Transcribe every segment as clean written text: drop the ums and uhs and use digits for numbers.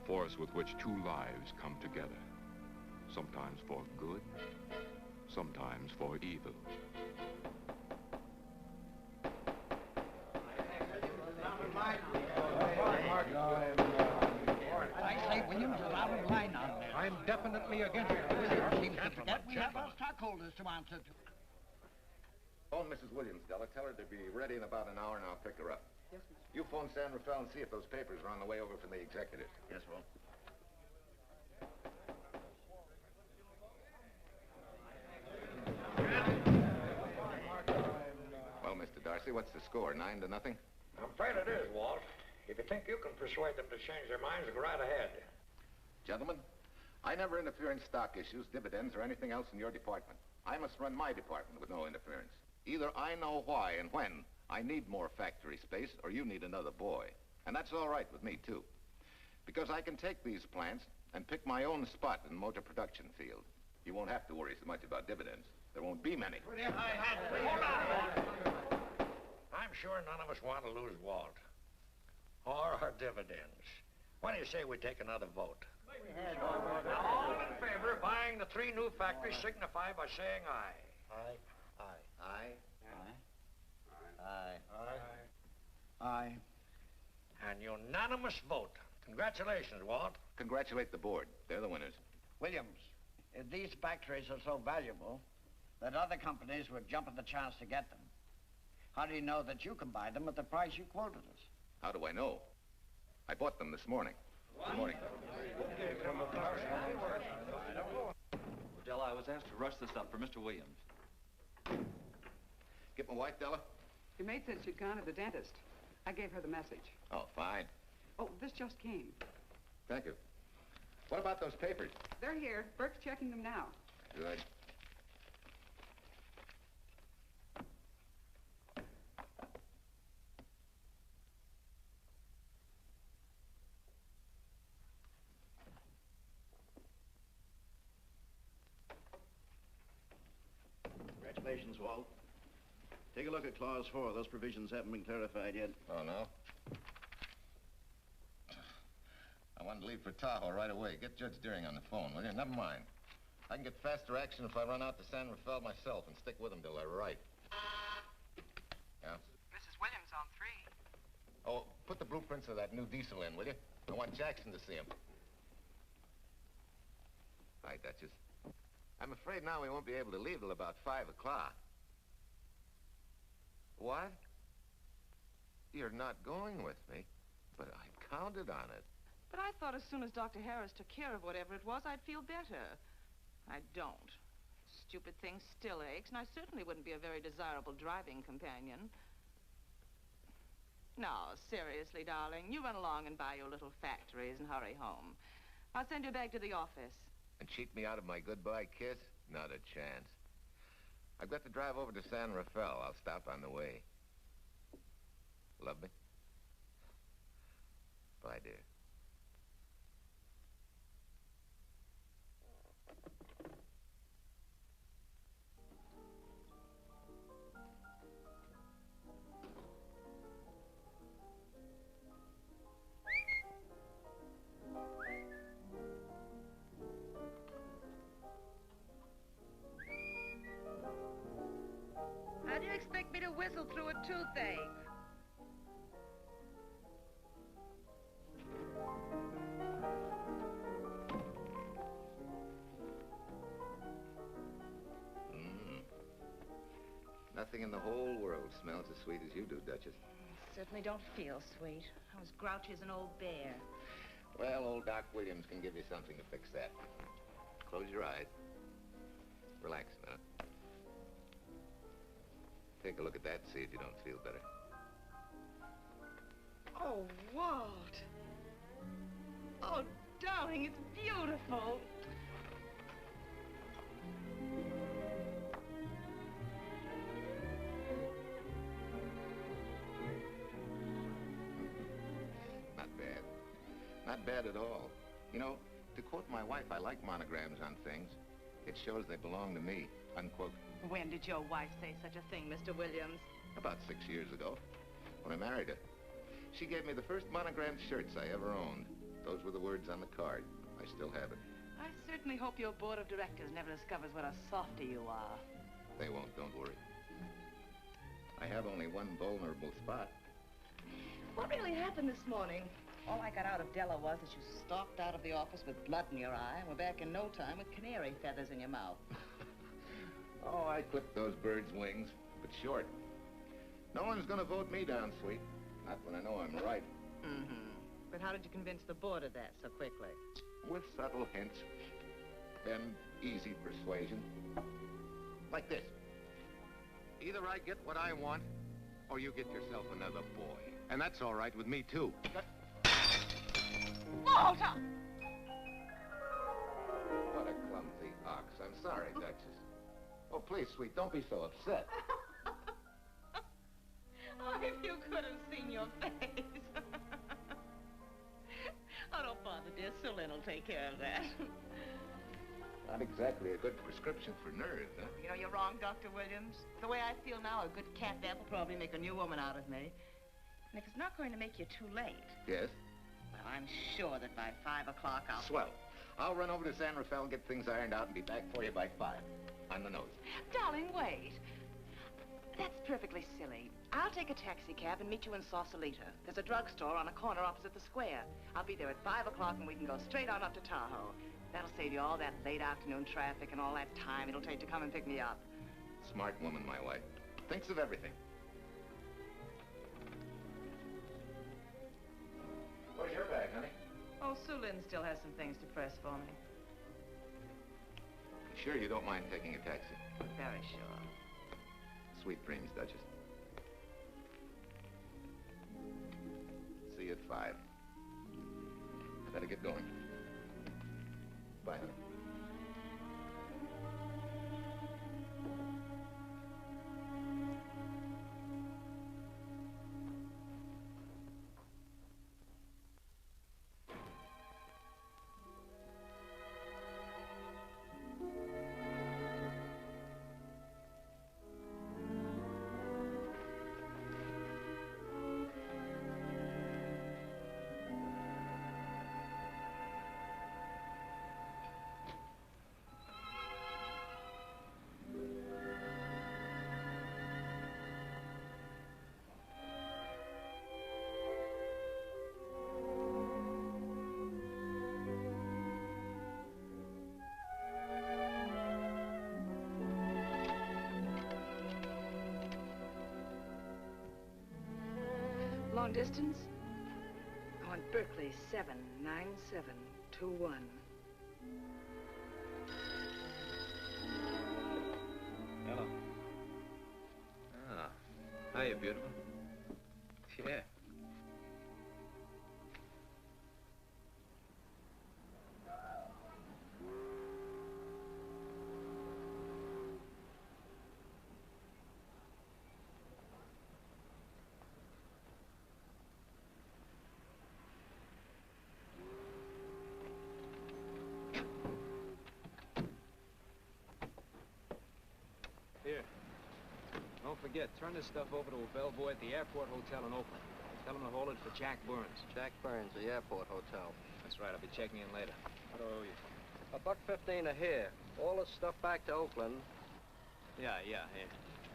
force with which two lives come together. Sometimes for good, sometimes for evil. I say, Williams is out of line on this. I'm definitely against it. Seems to forget we have our stockholders to answer to. Phone Mrs. Williams, Della. Tell her to be ready in about an hour, and I'll pick her up. Yes, Mr. You phone San Rafael and see if those papers are on the way over from the executive. Yes, Walt. Well, Mr. Darcy, what's the score? 9-0? I'm afraid it is, Walt. If you think you can persuade them to change their minds, go right ahead. Gentlemen, I never interfere in stock issues, dividends, or anything else in your department. I must run my department with no interference. Either I know why and when I need more factory space, or you need another boy. And that's all right with me, too. Because I can take these plants and pick my own spot in the motor production field. You won't have to worry so much about dividends. There won't be many. I'm sure none of us want to lose Walt. Or our dividends. What do you say we take another vote? Now, all in favor of buying the 3 new factories signify by saying aye. Aye. Aye. Aye. Aye. Aye. Aye. An unanimous vote. Congratulations, Walt. Congratulate the board. They're the winners. Williams, if these factories are so valuable that other companies would jump at the chance to get them, how do you know that you can buy them at the price you quoted us? How do I know? I bought them this morning. Good morning. Della, I was asked to rush this up for Mr. Williams. Get my wife, Della? Your maid said she'd gone to the dentist. I gave her the message. Oh, fine. Oh, this just came. Thank you. What about those papers? They're here. Burke's checking them now. Good. Congratulations, Walt. Take a look at Clause 4. Those provisions haven't been clarified yet. Oh, no? I wanted to leave for Tahoe right away. Get Judge Deering on the phone, will you? Never mind. I can get faster action if I run out to San Rafael myself and stick with them till they're right. Yeah? Mrs. Williams on 3. Oh, put the blueprints of that new diesel in, will you? I want Jackson to see him. Hi, Duchess. I'm afraid now we won't be able to leave till about 5 o'clock. What? You're not going with me, but I counted on it. But I thought as soon as Dr. Harris took care of whatever it was, I'd feel better. I don't. Stupid thing still aches, and I certainly wouldn't be a very desirable driving companion. No, seriously, darling, you run along and buy your little factories and hurry home. I'll send you back to the office. And cheat me out of my goodbye kiss? Not a chance. I've got to drive over to San Rafael. I'll stop on the way. Love me? Bye, dear. How do you expect me to whistle through a toothache? Nothing in the whole world smells as sweet as you do, Duchess. Certainly don't feel sweet. I was grouchy as an old bear. Well, old Doc Williams can give you something to fix that. Close your eyes. Relax a minute. Take a look at that and see if you don't feel better. Oh, Walt. Oh, darling, it's beautiful. Not bad. Not bad at all. You know, to quote my wife, I like monograms on things. It shows they belong to me, unquote. When did your wife say such a thing, Mr. Williams? About 6 years ago, when I married her. She gave me the first monogrammed shirts I ever owned. Those were the words on the card. I still have it. I certainly hope your board of directors never discovers what a softy you are. They won't, don't worry. I have only one vulnerable spot. What really happened this morning? All I got out of Della was that you stalked out of the office with blood in your eye and were back in no time with canary feathers in your mouth. Oh, I clipped those birds' wings, but short. No one's gonna vote me down, sweet. Not when I know I'm right. Mm-hmm. But how did you convince the board of that so quickly? With subtle hints and easy persuasion. Like this. Either I get what I want, or you get yourself another boy. And that's all right with me, too. Walter! What a clumsy ox. I'm sorry, Duchess. Oh, please, sweet, don't be so upset. Oh, if you could have seen your face. Oh, don't bother, dear. Sue Lynn will take care of that. Not exactly a good prescription for nerves, huh? You know, you're wrong, Dr. Williams. The way I feel now, a good cat nap will probably make a new woman out of me. And if it's not going to make you too late... Yes? Well, I'm sure that by 5 o'clock I'll... Swell. I'll run over to San Rafael, get things ironed out, and be back for you by 5. On the nose. Darling, wait. That's perfectly silly. I'll take a taxi cab and meet you in Sausalito. There's a drugstore on a corner opposite the square. I'll be there at 5 o'clock and we can go straight on up to Tahoe. That'll save you all that late afternoon traffic and all that time it'll take to come and pick me up. Smart woman, my wife. Thinks of everything. Where's your bag, honey? Oh, Sue Lynn still has some things to press for me. Sure you don't mind taking a taxi? Very sure. Sweet dreams, Duchess. See you at 5. I better get going. Bye, honey. Long distance? I want Berkeley 79721. Hello. Ah. Hiya, beautiful. Yeah. Here. Don't forget, turn this stuff over to a bellboy at the Airport Hotel in Oakland. Tell him to hold it for Jack Burns. Jack Burns, the Airport Hotel. That's right, I'll be checking in later. What do I owe you? $1.15 a here. All this stuff back to Oakland. Yeah, here.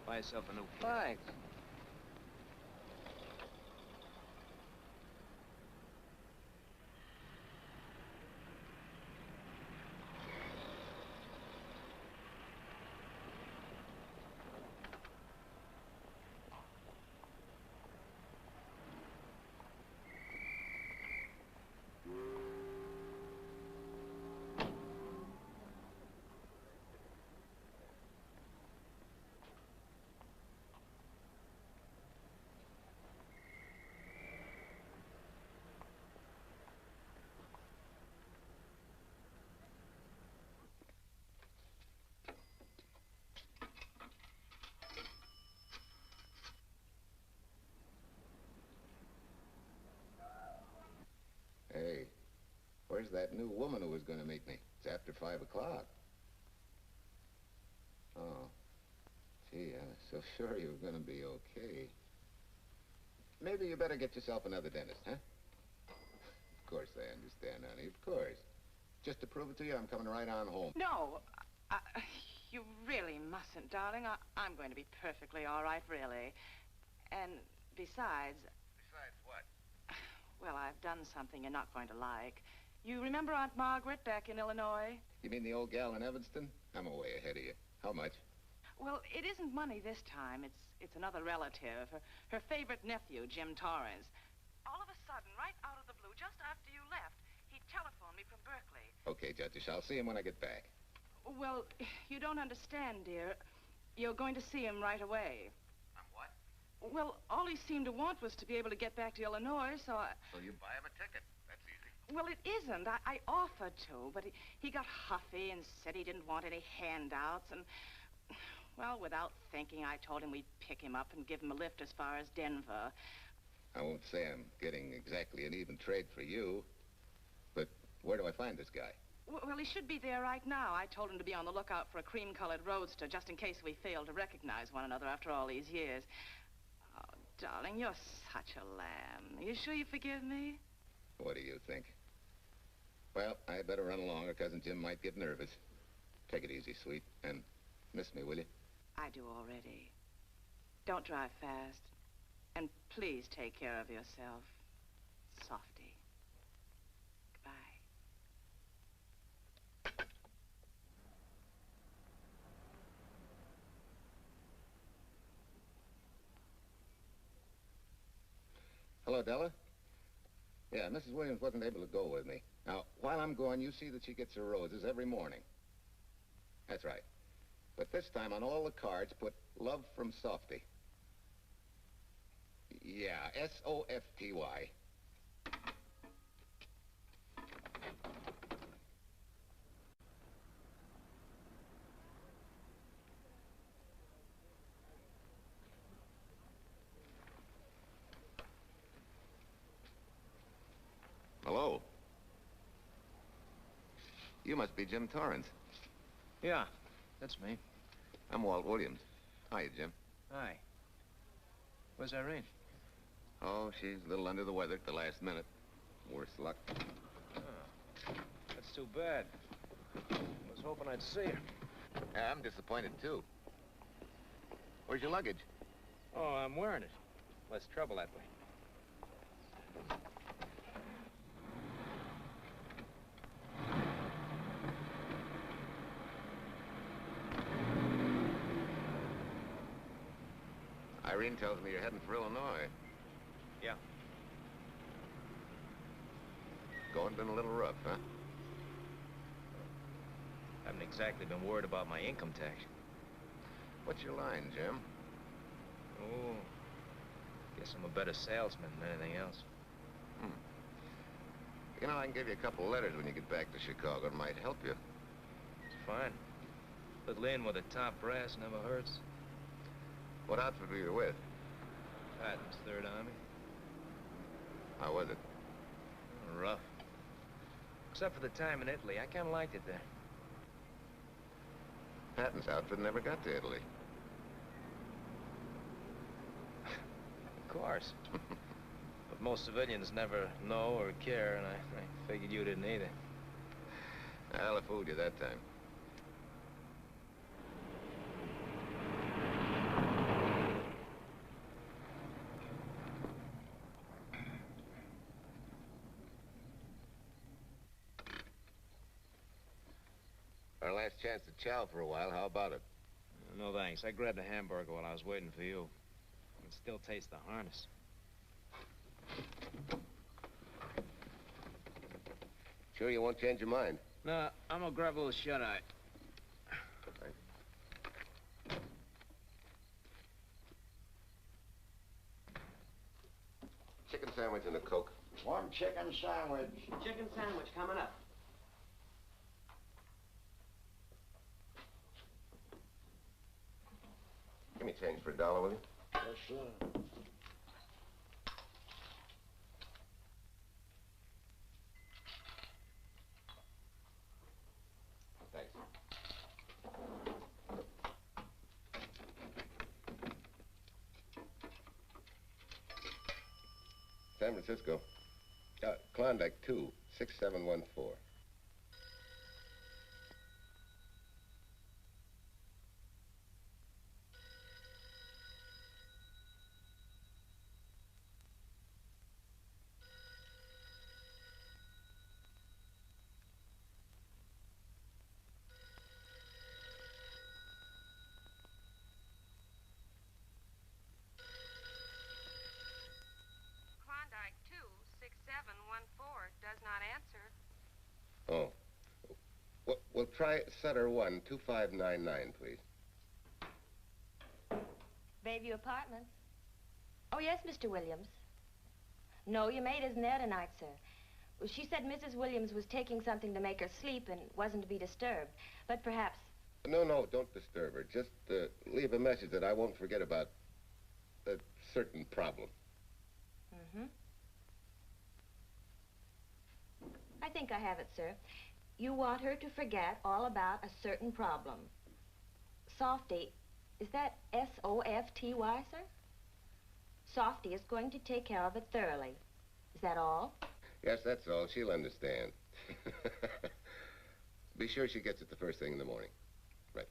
Buy yourself a new kit. Thanks. Hey, where's that new woman who was going to meet me? It's after 5 o'clock. Oh. Gee, I was so sure you were going to be okay. Maybe you better get yourself another dentist, huh? Of course I understand, honey, of course. Just to prove it to you, I'm coming right on home. No, you really mustn't, darling. I'm going to be perfectly all right, really. And besides... Besides what? Well, I've done something you're not going to like. You remember Aunt Margaret back in Illinois? You mean the old gal in Evanston? I'm way ahead of you. How much? Well, it isn't money this time. It's another relative. Her favorite nephew, Jim Torrance. All of a sudden, right out of the blue, just after you left, he telephoned me from Berkeley. Okay, Judge, I'll see him when I get back. Well, you don't understand, dear. You're going to see him right away. I'm what? Well, all he seemed to want was to be able to get back to Illinois, so I... So you buy him a ticket. That's easy. Well, it isn't. I offered to, but he got huffy and said he didn't want any handouts, and... Well, without thinking, I told him we'd pick him up and give him a lift as far as Denver. I won't say I'm getting exactly an even trade for you, but where do I find this guy? Well, he should be there right now. I told him to be on the lookout for a cream-colored roadster, just in case we fail to recognize one another after all these years. Oh, darling, you're such a lamb. You sure you forgive me? What do you think? Well, I better run along or Cousin Jim might get nervous. Take it easy, sweet, and miss me, will you? I do already. Don't drive fast. And please take care of yourself. Softy. Goodbye. Hello, Della. Yeah, Mrs. Williams wasn't able to go with me. Now, while I'm gone, you see that she gets her roses every morning. That's right. But this time on all the cards, put love from Softy. Yeah, S-O-F-T-Y. Hello. You must be Jim Torrance. Yeah, that's me. I'm Walt Williams. Hiya, Jim. Hi. Where's Irene? Oh, she's a little under the weather at the last minute. Worse luck. Oh, that's too bad. I was hoping I'd see her. Yeah, I'm disappointed, too. Where's your luggage? Oh, I'm wearing it. Less trouble that way. Irene tells me you're heading for Illinois. Yeah. Going been a little rough, huh? Haven't exactly been worried about my income tax. What's your line, Jim? Oh, guess I'm a better salesman than anything else. You know, I can give you a couple letters when you get back to Chicago. It might help you. It's fine. Little in with the top brass never hurts. What outfit were you with? Patton's Third Army. How was it? Rough. Except for the time in Italy. I kind of liked it there. Patton's outfit never got to Italy. Of course. But most civilians never know or care, and I figured you didn't either. Well, I fooled you that time. Our last chance to chow for a while. How about it? No, thanks. I grabbed a hamburger while I was waiting for you. I can still taste the harness. Sure you won't change your mind? No, I'm gonna grab a little shut-eye. Chicken sandwich and a Coke. One chicken sandwich. Chicken sandwich coming up. Give me change for $1, will you? Yes, sir. Thanks. San Francisco. Klondike 2, 6714. Klondike 26714 does not answer. Oh. Well, try Sutter 1, 2599, please. Bayview Apartments. Oh, yes, Mr. Williams. No, your maid isn't there tonight, sir. Well, she said Mrs. Williams was taking something to make her sleep and wasn't to be disturbed. But perhaps... No, don't disturb her. Just leave a message that I won't forget about a certain problem. Mm-hmm. I think I have it, sir. You want her to forget all about a certain problem. Softy, is that S-O-F-T-Y, sir? Softy is going to take care of it thoroughly. Is that all? Yes, that's all. She'll understand. Be sure she gets it the first thing in the morning. Right.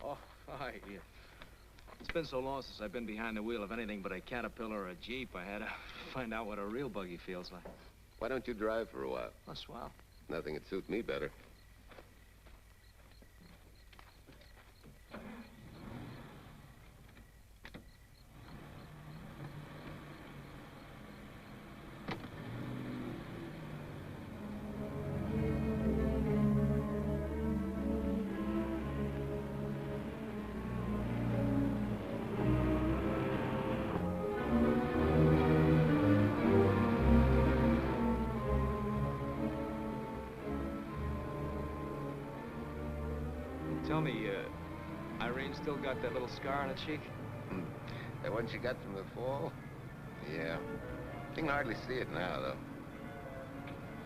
Oh, hi. It's been so long since I've been behind the wheel of anything but a Caterpillar or a Jeep. I had to find out what a real buggy feels like. Why don't you drive for a while? Oh, swell. Nothing would suit me better. Tell me, Irene still got that little scar on her cheek? That one she got from the fall? Yeah. You can hardly see it now, though.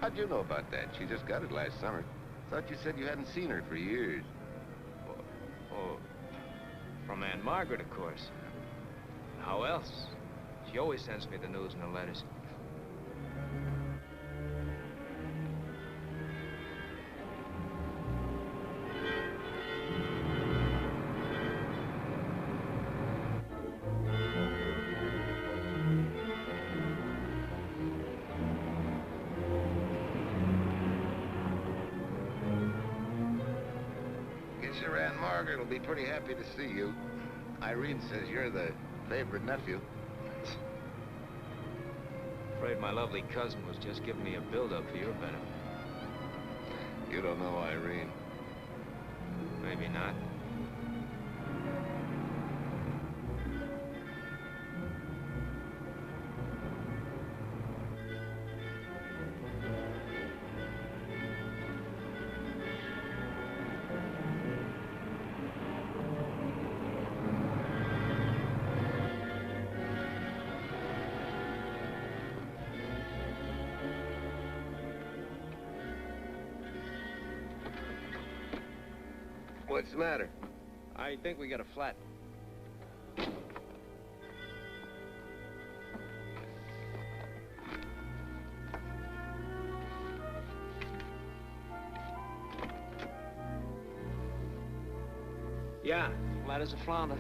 How'd you know about that? She just got it last summer. Thought you said you hadn't seen her for years. Oh, from Aunt Margaret, of course. How else? She always sends me the news in her letters. Guess your Aunt Margaret will be pretty happy to see you. Irene says you're the favorite nephew. Afraid my lovely cousin was just giving me a build-up for your benefit. You don't know Irene. Maybe not. What's the matter? I think we got a flat. Yeah, flat as a flounder.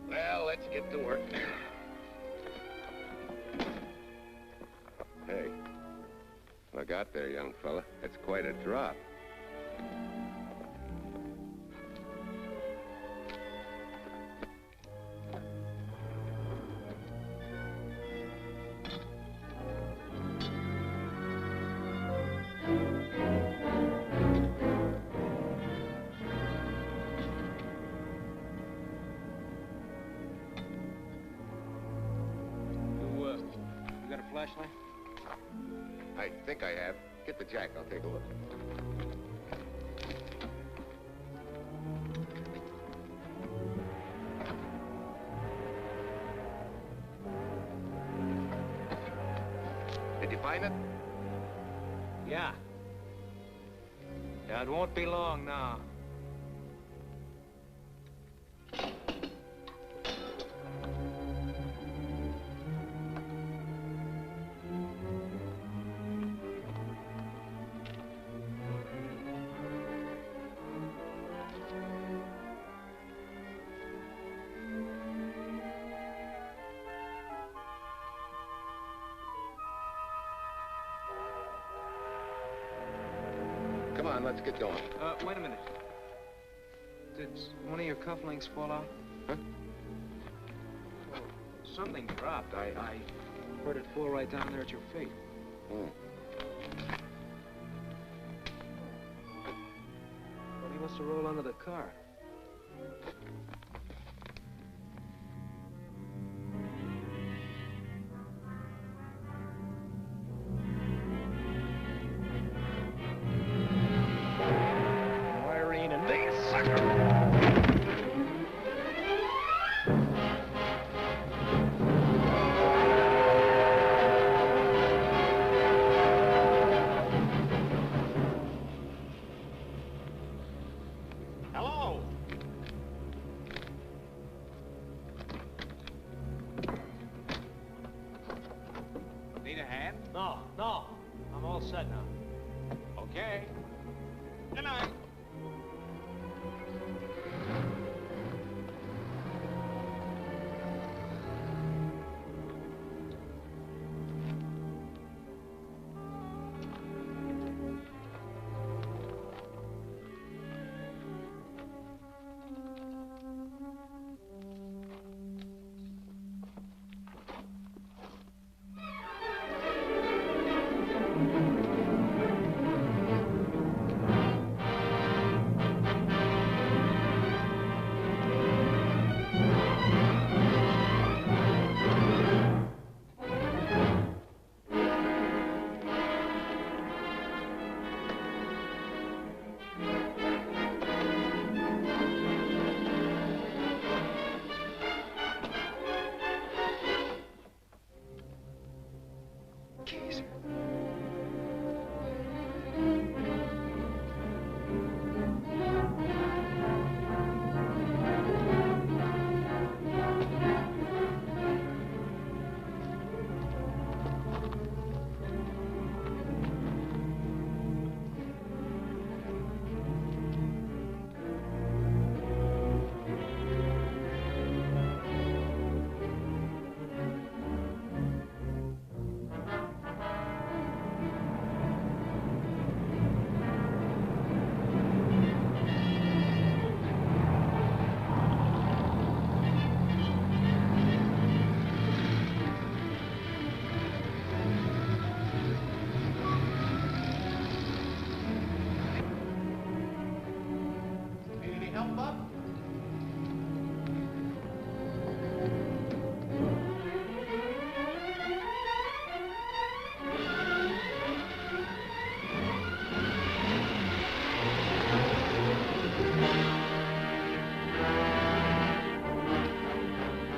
Well, let's get to work. Hey, look out there, young fella. That's quite a drop. You got a flashlight? I think I have. Get the jack. I'll take a look. Did you find it? Yeah. Yeah, it won't be long now. Come on, let's get going. Wait a minute. Did one of your cufflinks fall out? Huh? Oh, something dropped. I heard it fall right down there at your feet. Hmm. Well, he must have rolled under the car. Hello? Need a hand? No, no. I'm all set now. Okay. Good night.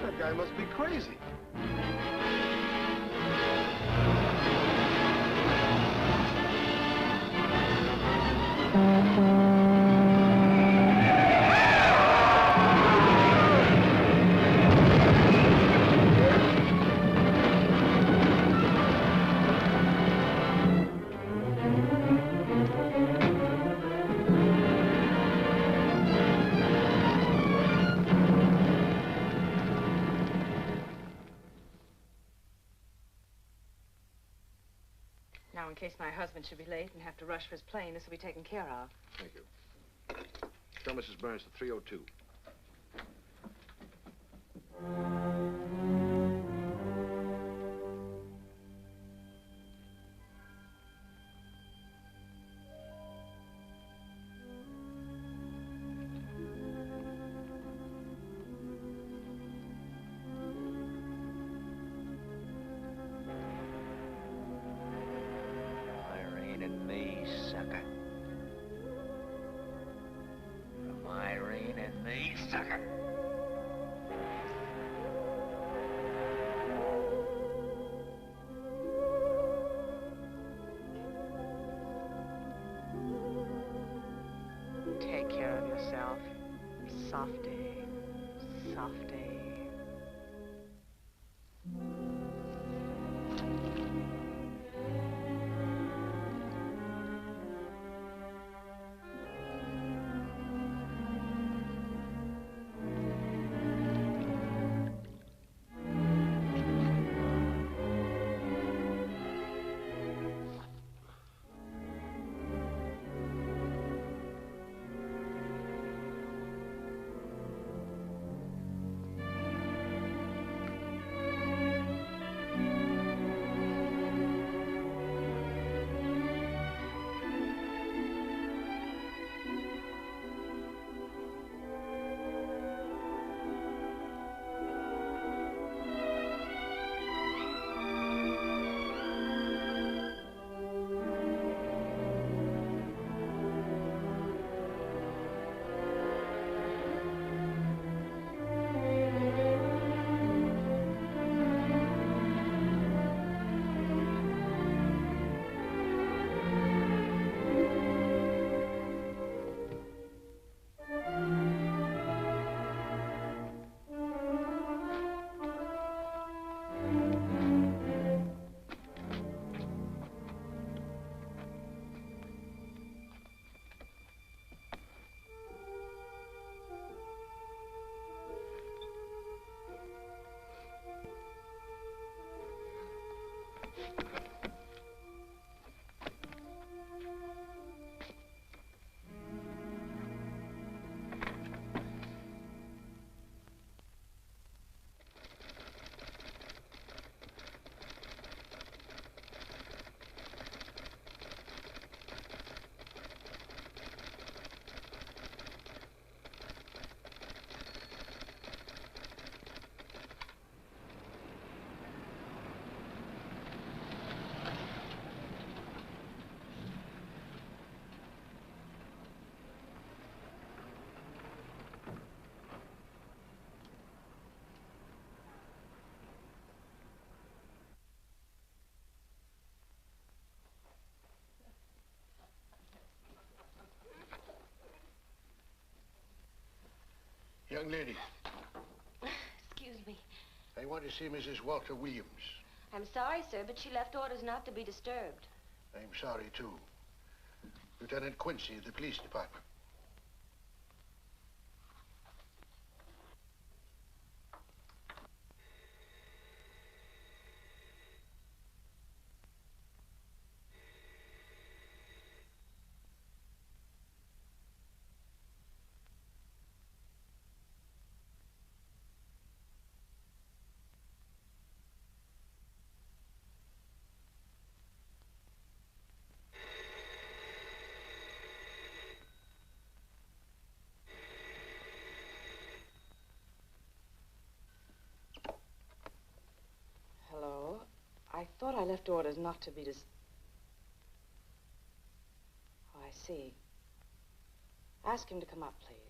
That guy must be crazy. Now, in case my husband should be late and have to rush for his plane, this will be taken care of. Thank you. Tell Mrs. Burns to 302. Irene and me, sucker. From Irene and me, sucker. Take care of yourself. Softy. Softy. Young lady, Excuse me. I want to see Mrs. Walter Williams. I'm sorry, sir, but she left orders not to be disturbed. I'm sorry, too. Lieutenant Quincy of the police department. Hello? I thought I left orders not to be Oh, I see. Ask him to come up, please.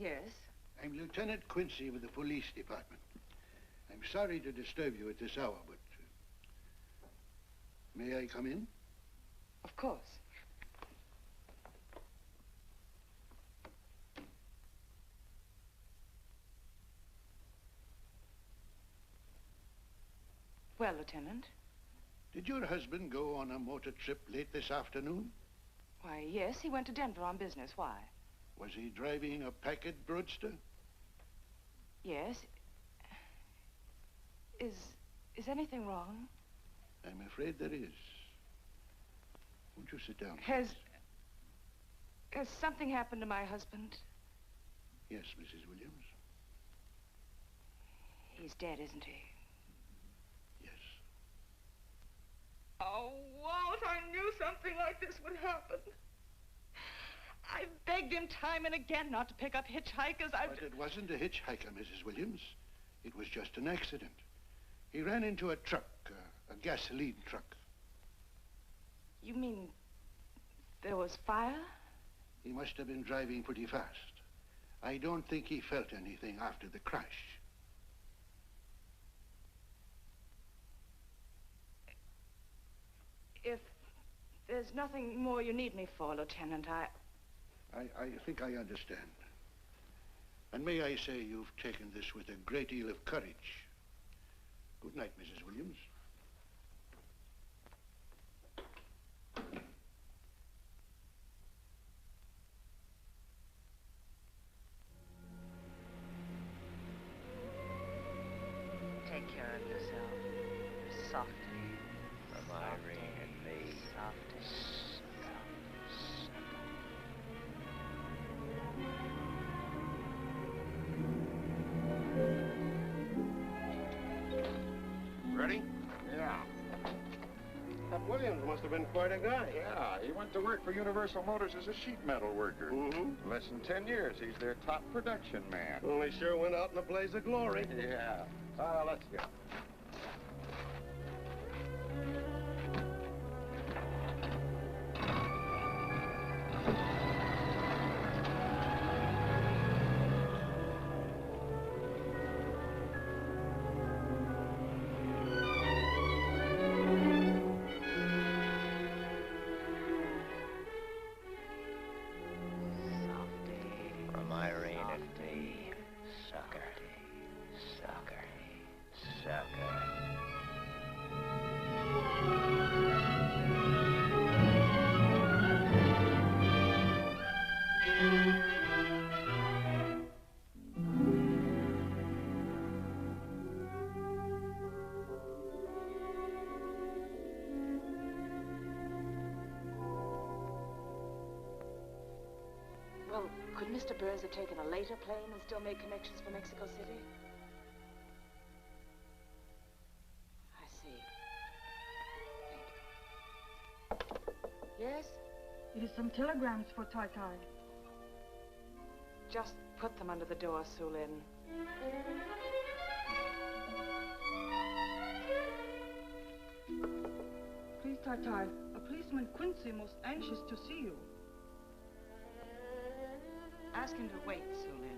Yes? I'm Lieutenant Quincy with the police department. I'm sorry to disturb you at this hour, but... may I come in? Of course. Well, Lieutenant? Did your husband go on a motor trip late this afternoon? Why, yes, he went to Denver on business. Why? Was he driving a Packard roadster? Yes. Is anything wrong? I'm afraid there is. Won't you sit down? Has something happened to my husband? Yes, Mrs. Williams. He's dead, isn't he? Yes. Oh, Walt, I knew something like this would happen. I begged him time and again not to pick up hitchhikers. But it wasn't a hitchhiker, Mrs. Williams. It was just an accident. He ran into a truck, a gasoline truck. You mean there was fire? He must have been driving pretty fast. I don't think he felt anything after the crash. If there's nothing more you need me for, Lieutenant, I think I understand. And may I say you've taken this with a great deal of courage. Good night, Mrs. Williams. take care of yourself. Softly. From Irene and me. Softly. Ready? Yeah. That Williams must have been quite a guy. Yeah, he went to work for Universal Motors as a sheet metal worker. Mm-hmm. Less than 10 years, he's their top production man. Well, he sure went out in a blaze of glory. Yeah. Let's go. From Irene and me. Sucker. Sucker. Sucker. Well, could Mr. Burns have taken a later plane and still made connections for Mexico City? I see. Thank you. Yes? It is some telegrams for Tai Tai. Just put them under the door, Sulin. Please, Tai Tai, a policeman Quincy most anxious to see you. Ask him to wait, Sulin.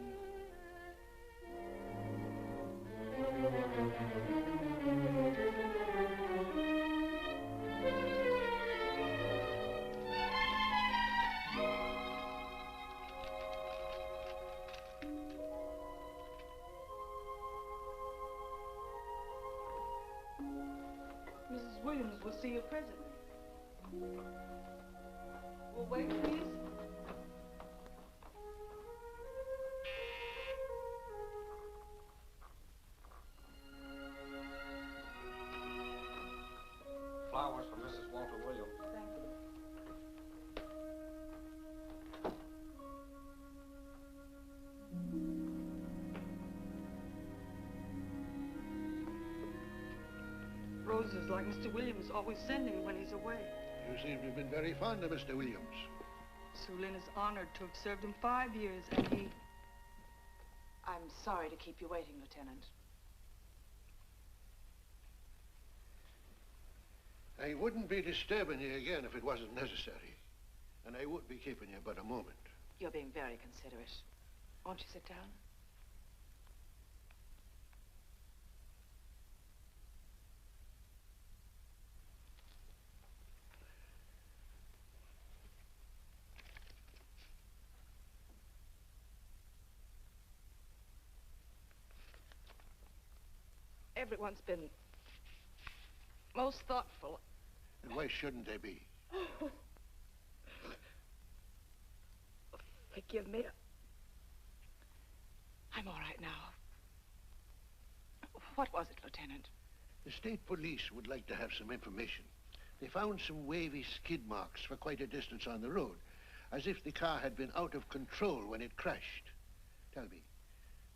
Mrs. Williams will see you presently. Well, wait, please. Flowers for Mrs. Walter Williams. Thank you. Roses like Mr. Williams always sending when he's away. You seem to have been very fond of Mr. Williams. Sulin is honored to have served him 5 years, and he... I'm sorry to keep you waiting, Lieutenant. I wouldn't be disturbing you again if it wasn't necessary. And I would be keeping you but a moment. You're being very considerate. Won't you sit down? Everyone's been most thoughtful. And why shouldn't they be? Forgive me. I'm all right now. What was it, Lieutenant? The state police would like to have some information. They found some wavy skid marks for quite a distance on the road, as if the car had been out of control when it crashed. Tell me,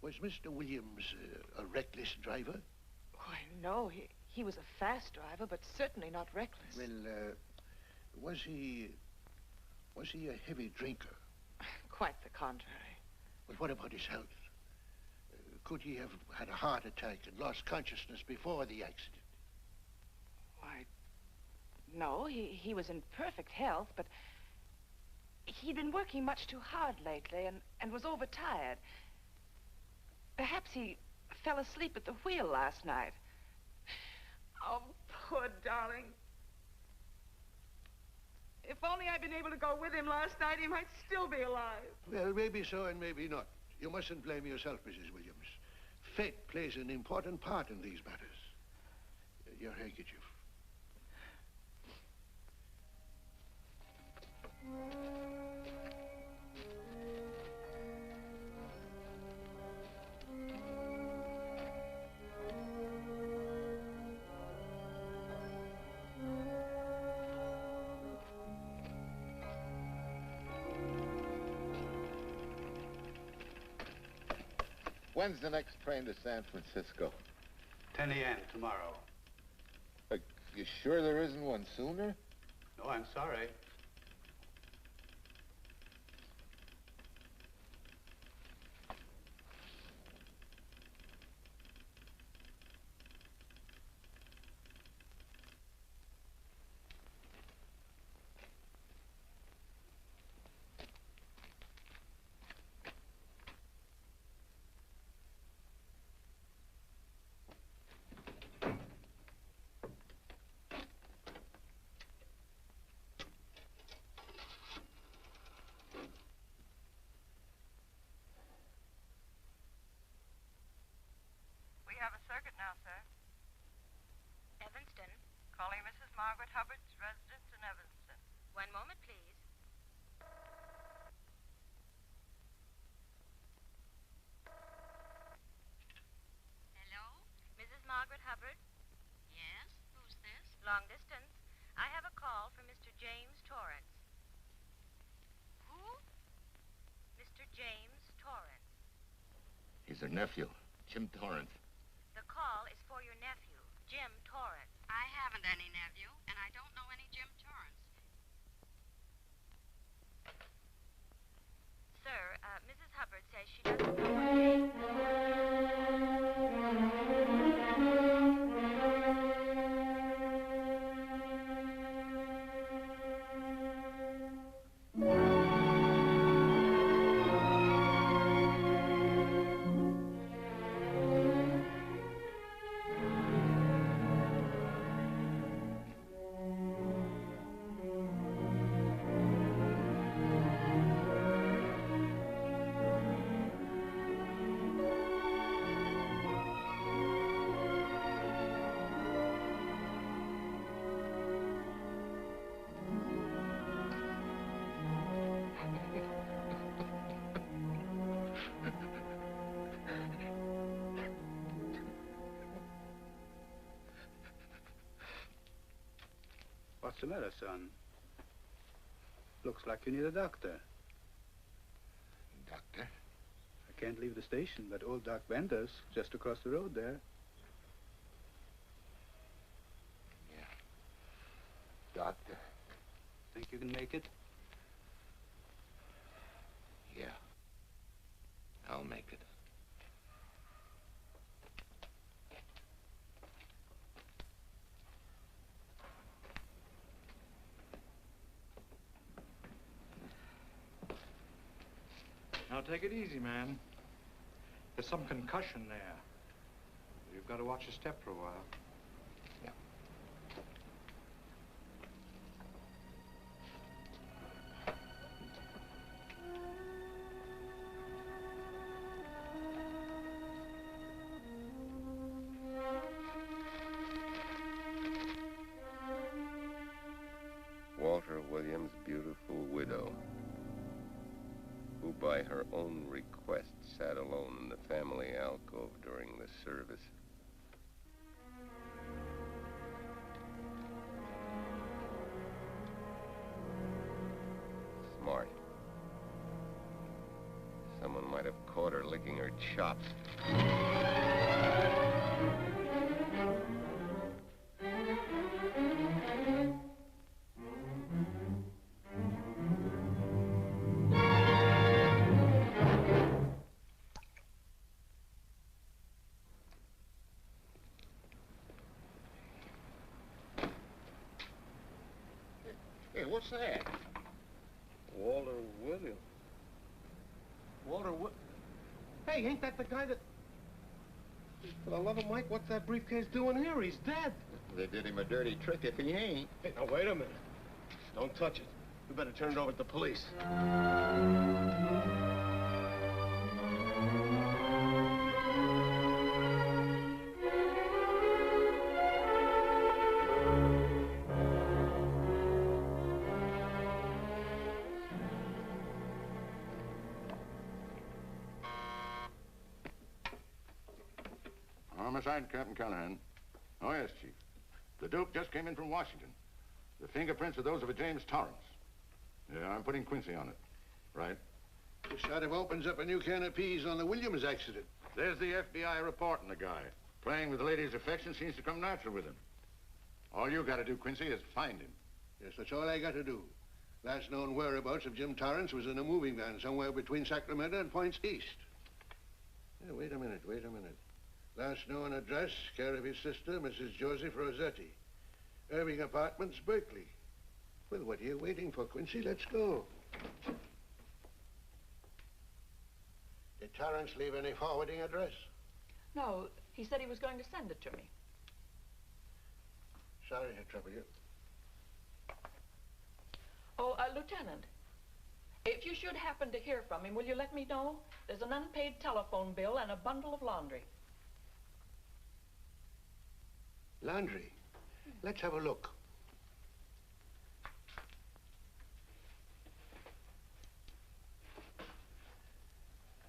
was Mr. Williams a reckless driver? Why, no. He was a fast driver, but certainly not reckless. Well, was he a heavy drinker? Quite the contrary. Well, what about his health? Could he have had a heart attack and lost consciousness before the accident? Why, no. He was in perfect health, but he'd been working much too hard lately and was overtired. Perhaps he fell asleep at the wheel last night. Oh, poor darling. If only I'd been able to go with him last night, he might still be alive. Well, maybe so and maybe not. You mustn't blame yourself, Mrs. Williams. Fate plays an important part in these matters. Your handkerchief. When's the next train to San Francisco? 10 a.m. tomorrow. You sure there isn't one sooner? No, I'm sorry. We have a circuit now, sir. Evanston. Calling Mrs. Margaret Hubbard's residence in Evanston. One moment, please. Hello? Mrs. Margaret Hubbard? Yes? Who's this? Long distance. I have a call from Mr. James Torrance. Who? Mr. James Torrance. He's her nephew, Jim Torrance. The call is for your nephew, Jim Torrance. I haven't any nephew, and I don't know any Jim Torrance. Sir, Mrs. Hubbard says she doesn't know what James... What's the matter, son? Looks like you need a doctor. Doctor? I can't leave the station, but old Doc Bender's just across the road there. Yeah. Doctor? Think you can make it? Yeah. I'll make it. Now take it easy, man. There's some concussion there. You've got to watch your step for a while. Yeah. Walter Williams' beautiful widow, who by her own request sat alone in the family alcove during the service. Smart. Someone might have caught her licking her chops. Hey, what's that? Walter Williams. Walter Hey, ain't that the guy that... For the love of Mike, what's that briefcase doing here? He's dead. They did him a dirty trick if he ain't. Hey, now, wait a minute. Don't touch it. We better turn it over to the police. Homicide, Captain Callahan. Oh, yes, Chief. The Duke just came in from Washington. The fingerprints are those of a James Torrance. Yeah, I'm putting Quincy on it. Right. This sort of opens up a new can of peas on the Williams accident. There's the FBI reporting the guy. Playing with the lady's affection seems to come natural with him. All you got to do, Quincy, is find him. Yes, that's all I got to do. Last known whereabouts of Jim Torrance was in a moving van somewhere between Sacramento and Points East. Yeah, wait a minute. Last known address, care of his sister, Mrs. Joseph Rossetti. Irving Apartments, Berkeley. Well, what are you waiting for, Quincy? Let's go. Did Torrance leave any forwarding address? No, he said he was going to send it to me. Sorry to trouble you. Oh, Lieutenant, if you should happen to hear from him, will you let me know? There's an unpaid telephone bill and a bundle of laundry. Laundry? Let's have a look.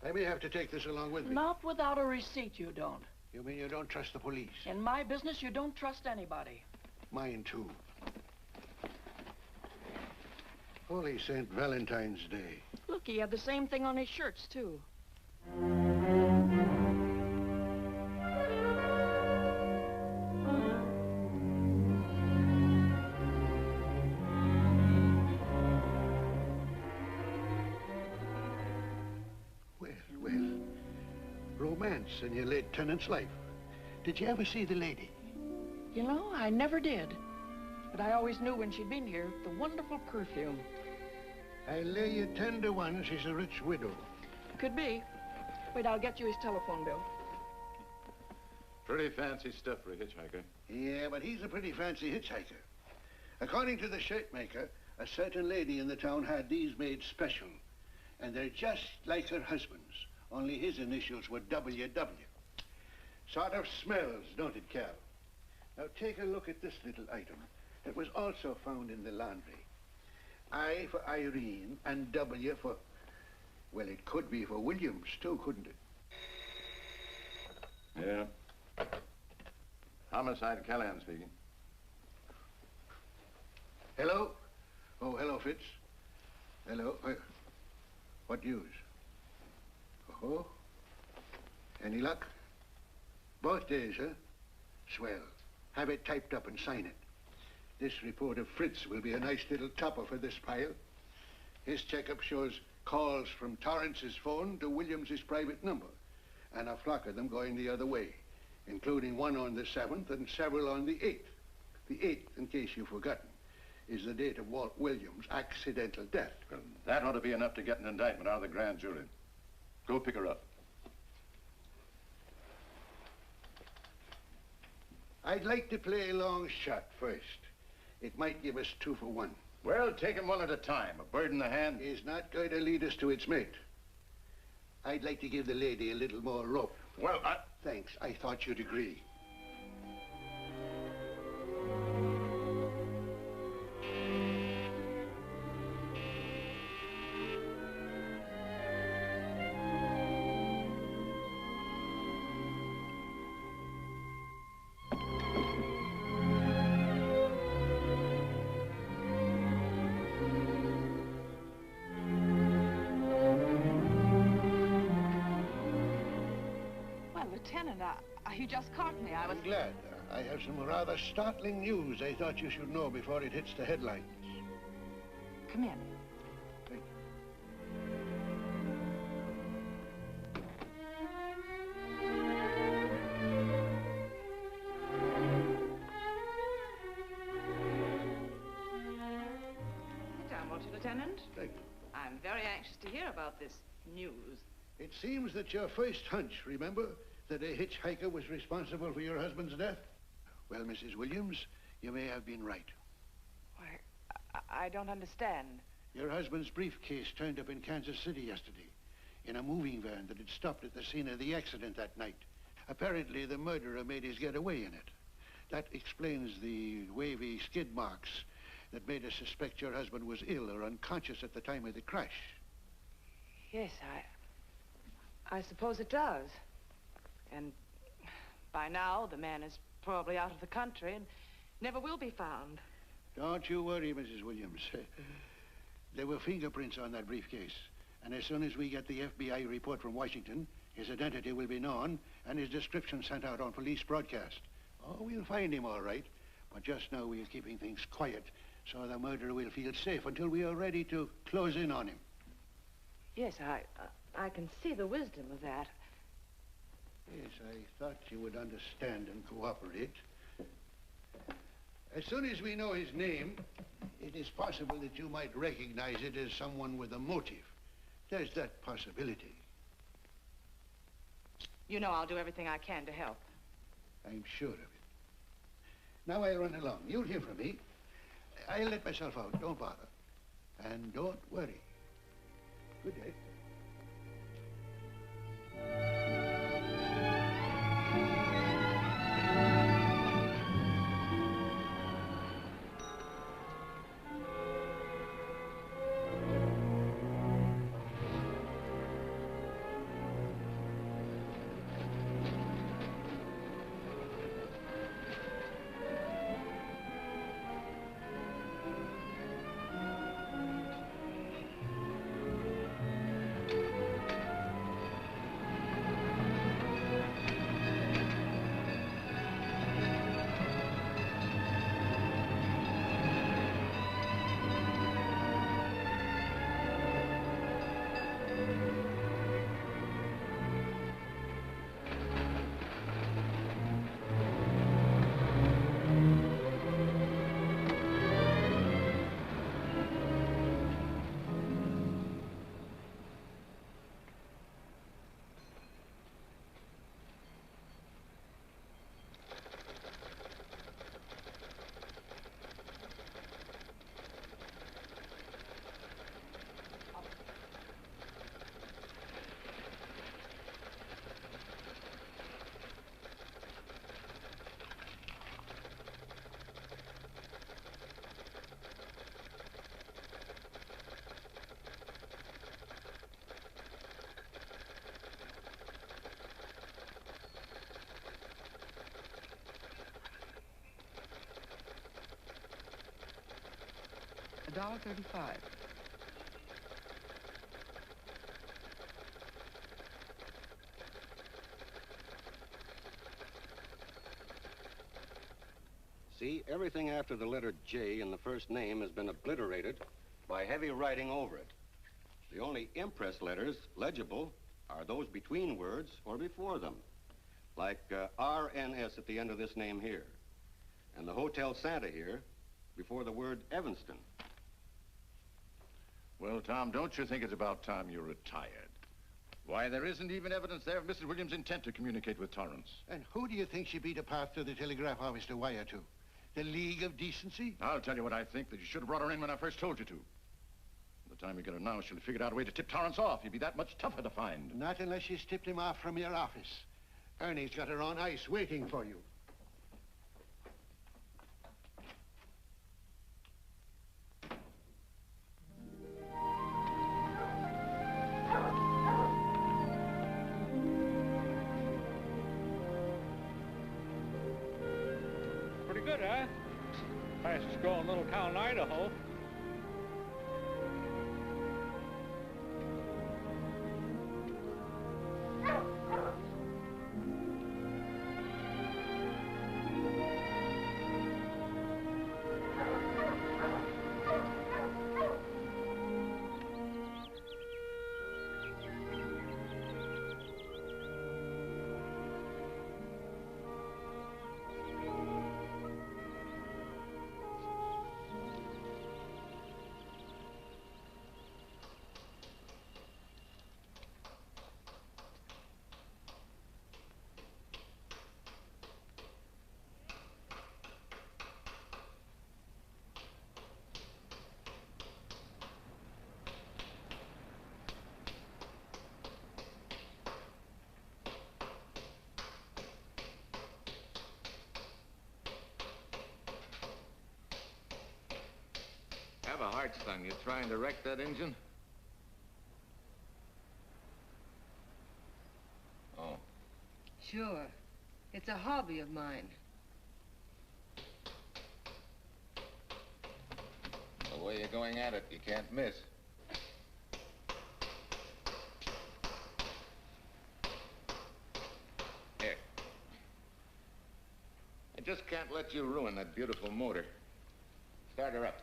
I may have to take this along with me. Not without a receipt, you don't. You mean you don't trust the police? In my business, you don't trust anybody. Mine, too. Holy St. Valentine's Day. Look, he had the same thing on his shirts, too. Romance in your late tenant's life. Did you ever see the lady? You know, I never did. But I always knew when she'd been here, the wonderful perfume. I lay you 10 to 1 she's a rich widow. Could be. Wait, I'll get you his telephone bill. Pretty fancy stuff for a hitchhiker. Yeah, but he's a pretty fancy hitchhiker. According to the shirt maker, a certain lady in the town had these made special. And they're just like her husband's. Only his initials were WW. Sort of smells, don't it, Cal? Now take a look at this little item. It was also found in the laundry. I for Irene and W for... Well, it could be for Williams, too, couldn't it? Yeah. Homicide, Callahan speaking. Hello? Oh, hello, Fitz. Hello. What news? Oh? Any luck? Both days, huh? Swell. Have it typed up and sign it. This report of Fritz will be a nice little topper for this pile. His checkup shows calls from Torrance's phone to Williams's private number, and a flock of them going the other way, including one on the 7th and several on the 8th. The 8th, in case you've forgotten, is the date of Walt Williams' accidental death. Well, that ought to be enough to get an indictment out of the grand jury. Go pick her up. I'd like to play a long shot first. It might give us 2 for 1. Well, take him one at a time. A bird in the hand is not going to lead us to its mate. I'd like to give the lady a little more rope. Well, Thanks. I thought you'd agree. Lieutenant, you just caught me. I'm glad. I have some rather startling news I thought you should know before it hits the headlines. Come in. Thank Sit down, won't you, Lieutenant? Thank you. I'm very anxious to hear about this news. It seems that your first hunch, remember, that a hitchhiker was responsible for your husband's death? Well, Mrs. Williams, you may have been right. Why, I don't understand. Your husband's briefcase turned up in Kansas City yesterday in a moving van that had stopped at the scene of the accident that night. Apparently, the murderer made his getaway in it. That explains the wavy skid marks that made us suspect your husband was ill or unconscious at the time of the crash. Yes, I suppose it does. And by now, the man is probably out of the country and never will be found. Don't you worry, Mrs. Williams. There were fingerprints on that briefcase. And as soon as we get the FBI report from Washington, his identity will be known and his description sent out on police broadcast. Oh, we'll find him all right. But just now we're keeping things quiet so the murderer will feel safe until we are ready to close in on him. Yes, I can see the wisdom of that. Yes, I thought you would understand and cooperate. As soon as we know his name, it is possible that you might recognize it as someone with a motive. There's that possibility. You know I'll do everything I can to help. I'm sure of it. Now I'll run along. You'll hear from me. I'll let myself out. Don't bother. And don't worry. Good day. $1.35. See, everything after the letter J in the first name has been obliterated by heavy writing over it. The only impress letters legible are those between words or before them, like RNS at the end of this name here, and the Hotel Santa here before the word Evanston. Well, Tom, don't you think it's about time you retired? Why, there isn't even evidence there of Mrs. Williams' intent to communicate with Torrance. And who do you think she beat a path to the telegraph office to wire to? The League of Decency? I'll tell you what I think, that you should have brought her in when I first told you to. By the time you get her now, she'll have figured out a way to tip Torrance off. He'd be that much tougher to find. Not unless she's tipped him off from your office. Ernie's got her on ice waiting for you. Pretty good, huh? Fastest growing little town in Idaho. Have a heart, son. You trying to wreck that engine? Oh. Sure. It's a hobby of mine. The way you're going at it, you can't miss. Here. I just can't let you ruin that beautiful motor. Start her up.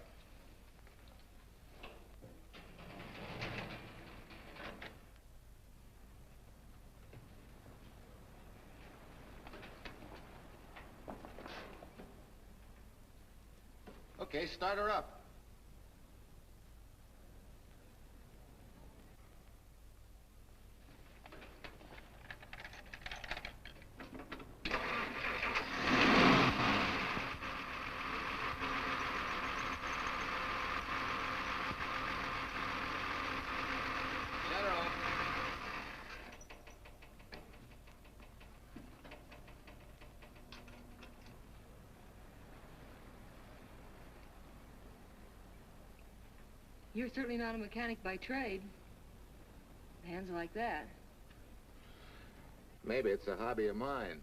Okay, start her up. Shut her off. You're certainly not a mechanic by trade. Hands like that. Maybe it's a hobby of mine.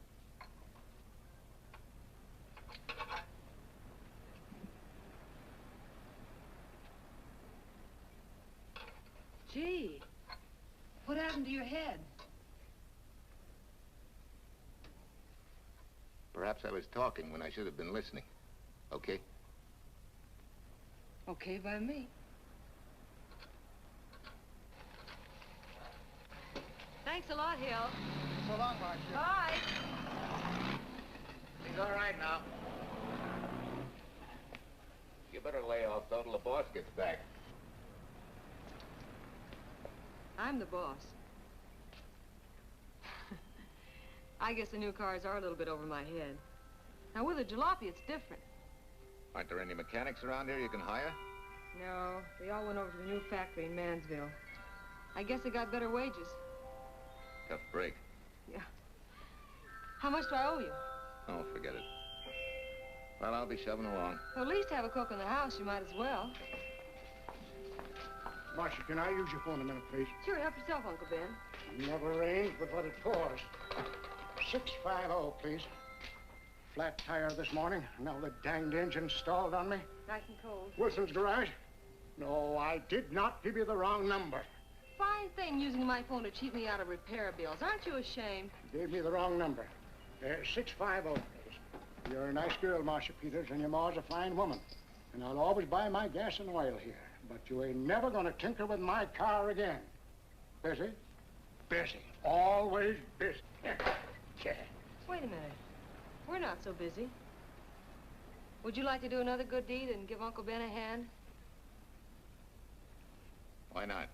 Gee, what happened to your head? Perhaps I was talking when I should have been listening. Okay? Okay by me. Thanks a lot, Hill. So long, Marcia. Bye. He's all right now. You better lay off though till the boss gets back. I'm the boss. I guess the new cars are a little bit over my head. Now, with a jalopy, it's different. Aren't there any mechanics around here you can hire? No, they all went over to the new factory in Mansville. I guess they got better wages. Tough break. Yeah. How much do I owe you? Oh, forget it. Well, I'll be shoving along. Well, at least have a cook in the house. You might as well. Marcia, can I use your phone a minute, please? Sure, help yourself, Uncle Ben. Never rains but what it pours. 650, please. Flat tire this morning. Now the danged engine stalled on me. Nice and cold. Wilson's garage? No, I did not give you the wrong number. Fine thing using my phone to cheat me out of repair bills. Aren't you ashamed? You gave me the wrong number. 650, please. You're a nice girl, Marcia Peters, and your ma's a fine woman. And I'll always buy my gas and oil here. But you ain't never gonna tinker with my car again. Busy? Busy. Always busy. Wait a minute. We're not so busy. Would you like to do another good deed and give Uncle Ben a hand? Why not?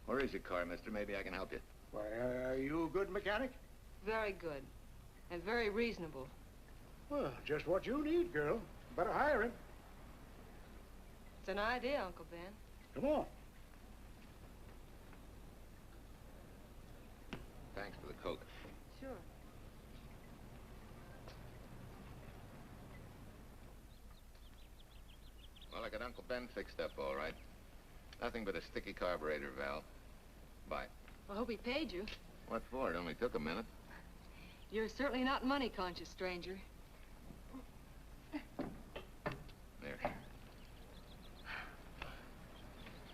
Where is your car, mister? Maybe I can help you. Why, are you a good mechanic? Very good. And very reasonable. Well, just what you need, girl. Better hire him. It's an idea, Uncle Ben. Come on. Thanks for the Coke. Sure. Well, I got Uncle Ben fixed up all right. Nothing but a sticky carburetor valve. Bye. I hope he paid you. What for? It only took a minute. You're certainly not money-conscious, stranger. There.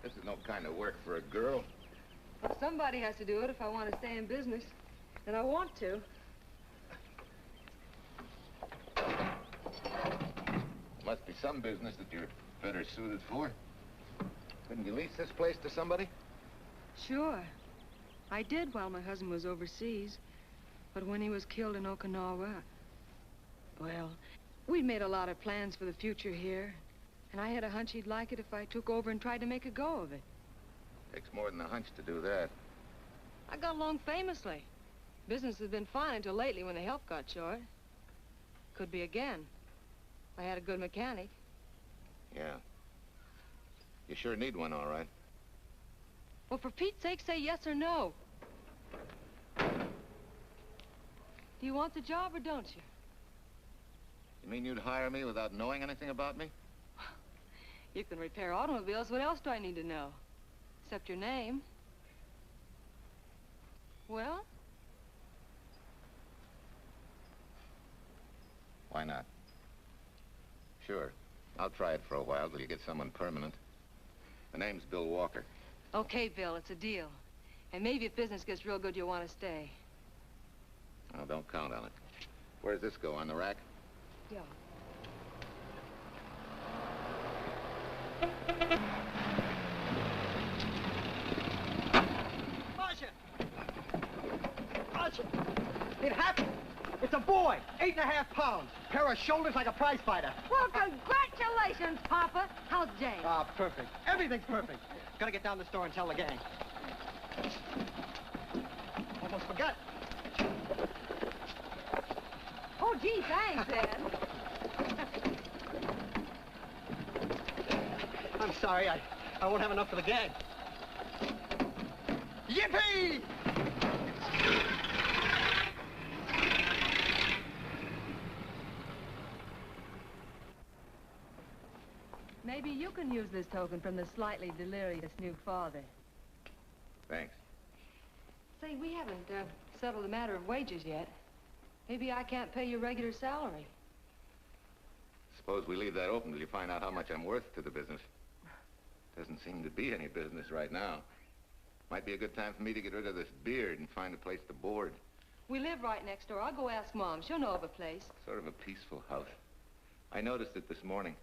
This is no kind of work for a girl. Well, somebody has to do it if I want to stay in business. And I want to. Must be some business that you're better suited for. Couldn't you lease this place to somebody? Sure. I did while my husband was overseas. But when he was killed in Okinawa, well, we'd made a lot of plans for the future here. And I had a hunch he'd like it if I took over and tried to make a go of it. Takes more than a hunch to do that. I got along famously. Business has been fine until lately when the help got short. Could be again. I had a good mechanic. Yeah. You sure need one, all right. Well, for Pete's sake, say yes or no. Do you want the job or don't you? You mean you'd hire me without knowing anything about me? You can repair automobiles. What else do I need to know? Except your name. Well? Why not? Sure. I'll try it for a while till you get someone permanent. The name's Bill Walker. Okay, Bill, it's a deal. And maybe if business gets real good, you'll want to stay. Oh, don't count on it. Where does this go, on the rack? Yeah. Marcia! Marcia! It happened! It's a boy, 8.5 pounds. Pair of shoulders like a prize fighter. Well, congratulations, Papa. How's Jane? Ah, perfect. Everything's perfect. Gotta get down to the store and tell the gang. Almost forgot. Oh, gee, thanks, Ed. I'm sorry, I won't have enough for the gang. Yippee! Maybe you can use this token from the slightly delirious new father. Thanks. Say, we haven't settled the matter of wages yet. Maybe I can't pay your regular salary. Suppose we leave that open till you find out how much I'm worth to the business. Doesn't seem to be any business right now. Might be a good time for me to get rid of this beard and find a place to board. We live right next door. I'll go ask Mom. She'll know of a place. Sort of a peaceful house. I noticed it this morning.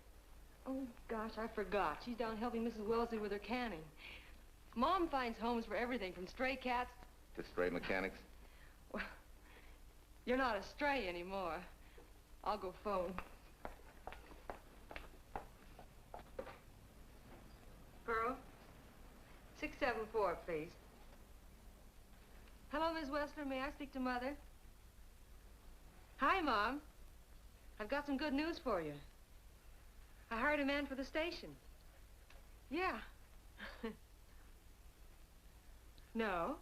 Oh, gosh, I forgot. She's down helping Mrs. Wellesley with her canning. Mom finds homes for everything from stray cats... To stray mechanics? Well, you're not a stray anymore. I'll go phone. Pearl? 674, please. Hello, Miss Wessler. May I speak to Mother? Hi, Mom. I've got some good news for you. I hired a man for the station. Yeah. No.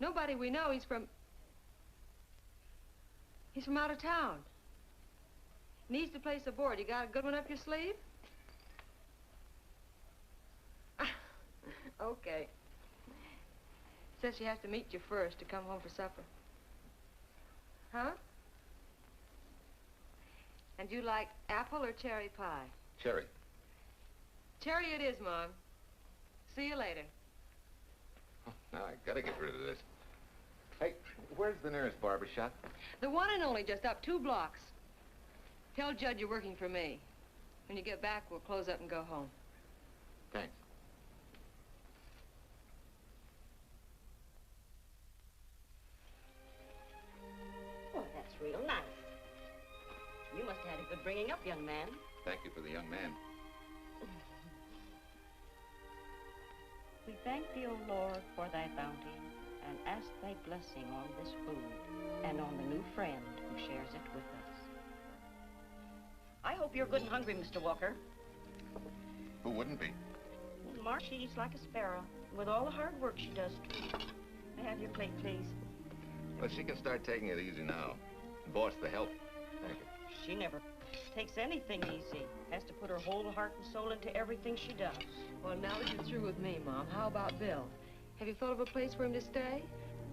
Nobody we know. He's from out of town. Needs to place a board. You got a good one up your sleeve? Okay. Says she has to meet you first to come home for supper. Huh? And you like apple or cherry pie? Cherry. Cherry it is, Mom. See you later. Oh, now I gotta get rid of this. Hey, where's the nearest barber shop? The one and only, just up 2 blocks. Tell Judd you're working for me. When you get back, we'll close up and go home. Thanks. Oh, that's real nice. You must have had a good bringing up, young man. Thank you for the young man. We thank thee, O Lord, for thy bounty, and ask thy blessing on this food and on the new friend who shares it with us. I hope you're good and hungry, Mr. Walker. Who wouldn't be? Marsh eats like a sparrow, with all the hard work she does. May I have your plate, please? Well, she can start taking it easy now. Boss, the help. Thank you. She never takes anything easy. Has to put her whole heart and soul into everything she does. Well, now that you're through with me, Mom, how about Bill? Have you thought of a place for him to stay?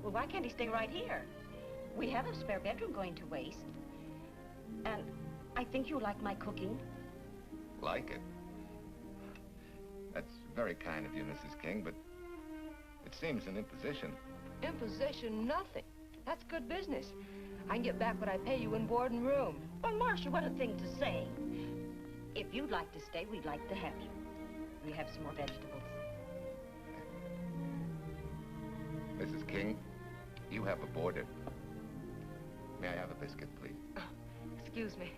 Well, why can't he stay right here? We have a spare bedroom going to waste. And I think you like my cooking. Like it? That's very kind of you, Mrs. King, but it seems an imposition. Imposition, nothing. That's good business. I can get back what I pay you in board and room. Well, Marcia, what a thing to say. If you'd like to stay, we'd like to have you. We have some more vegetables. Mrs. King, you have a boarder. May I have a biscuit, please? Oh, excuse me.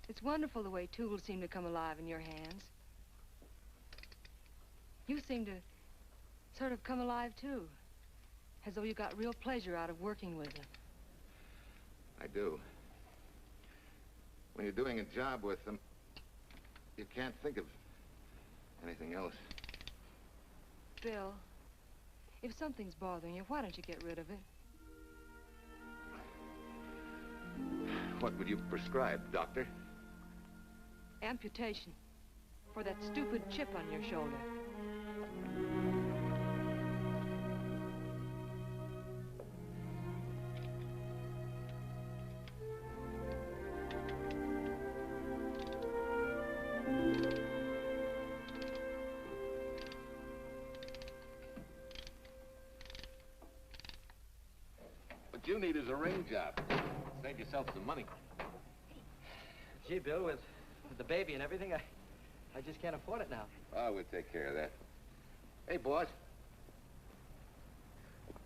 It's wonderful the way tools seem to come alive in your hands. You seem to sort of come alive, too. As though you got real pleasure out of working with them. I do. When you're doing a job with them, you can't think of anything else. Bill, if something's bothering you, why don't you get rid of it? What would you prescribe, doctor? Amputation. For that stupid chip on your shoulder. What you need is a ring job. Save yourself some money. Gee, Bill, with the baby and everything, I just can't afford it now. Oh, we'll take care of that. Hey, boss.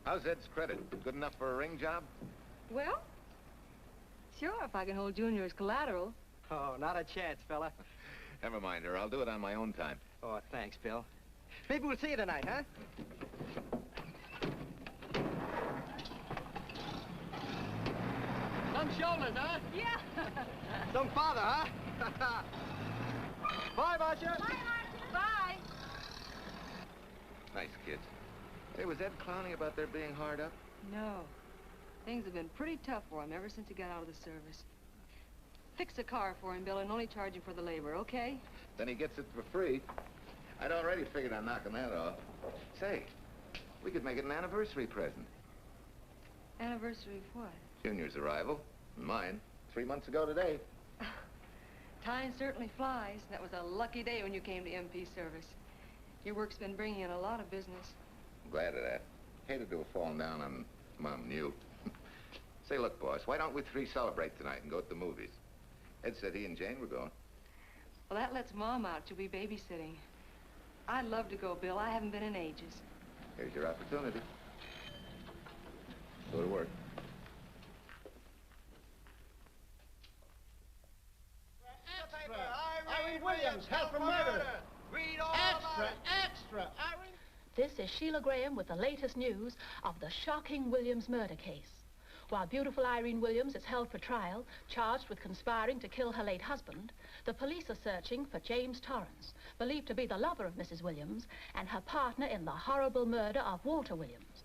How's Ed's credit? Good enough for a ring job? Well, sure, if I can hold Junior as collateral. Oh, not a chance, fella. Never mind her. I'll do it on my own time. Oh, thanks, Bill. Maybe we'll see you tonight, huh? Some shoulders, huh? Yeah. Some father, huh? Bye, Marcia. Bye, Marcia. Bye. Nice kids. Hey, was Ed clowning about their being hard up? No. Things have been pretty tough for him ever since he got out of the service. Fix a car for him, Bill, and only charge him for the labor, okay? Then he gets it for free. I'd already figured on knocking that off. Say, we could make it an anniversary present. Anniversary of what? Junior's arrival, and mine, 3 months ago today. Time certainly flies. That was a lucky day when you came to MP service. Your work's been bringing in a lot of business. I'm glad of that. Hated to have fallen down on Mom and you. Say, look, boss, why don't we three celebrate tonight and go to the movies? Ed said he and Jane were going. Well, that lets Mom out. She'll be babysitting. I'd love to go, Bill. I haven't been in ages. Here's your opportunity. Go to work. Irene Williams, held for murder. Read all Extra! This is Sheila Graham with the latest news of the shocking Williams murder case. While beautiful Irene Williams is held for trial, charged with conspiring to kill her late husband, the police are searching for James Torrance, believed to be the lover of Mrs. Williams and her partner in the horrible murder of Walter Williams.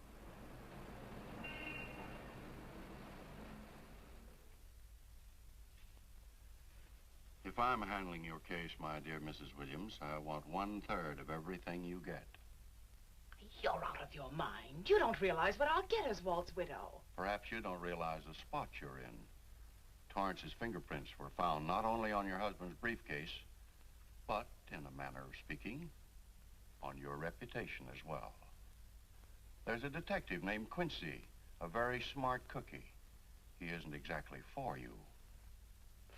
If I'm handling your case, my dear Mrs. Williams, I want 1/3 of everything you get. You're out of your mind. You don't realize what I'll get as Walt's widow. Perhaps you don't realize the spot you're in. Torrance's fingerprints were found not only on your husband's briefcase, but, in a manner of speaking, on your reputation as well. There's a detective named Quincy, a very smart cookie. He isn't exactly for you.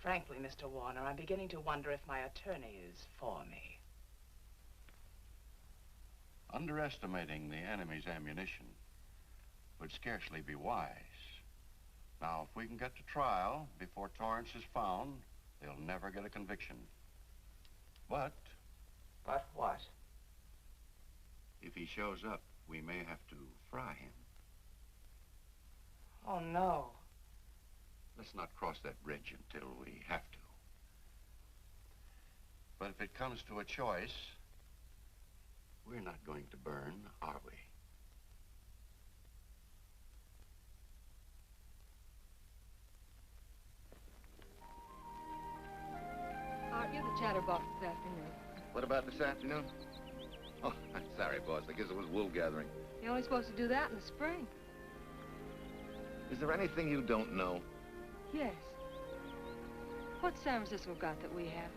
Frankly, Mr. Warner, I'm beginning to wonder if my attorney is for me. Underestimating the enemy's ammunition would scarcely be wise. Now, if we can get to trial before Torrance is found, they'll never get a conviction. But... But what? If he shows up, we may have to fry him. Oh, no. Let's not cross that bridge until we have to. But if it comes to a choice, we're not going to burn, are we? Aren't you the chatterbox this afternoon? What about this afternoon? Oh, I'm sorry, boss. I guess it was wool gathering. You're only supposed to do that in the spring. Is there anything you don't know? Yes. What's San Francisco got that we haven't?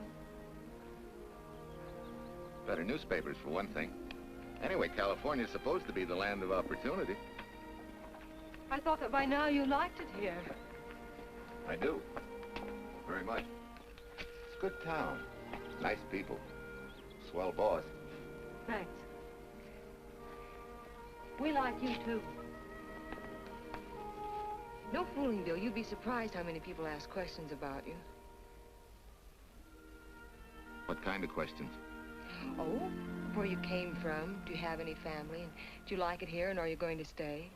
Better newspapers, for one thing. Anyway, California's supposed to be the land of opportunity. I thought that by now you liked it here. I do. Very much. It's a good town. Nice people. Swell boss. Thanks. We like you, too. No fooling, Bill. You'd be surprised how many people ask questions about you. What kind of questions? Oh, where you came from, do you have any family, and do you like it here, and are you going to stay?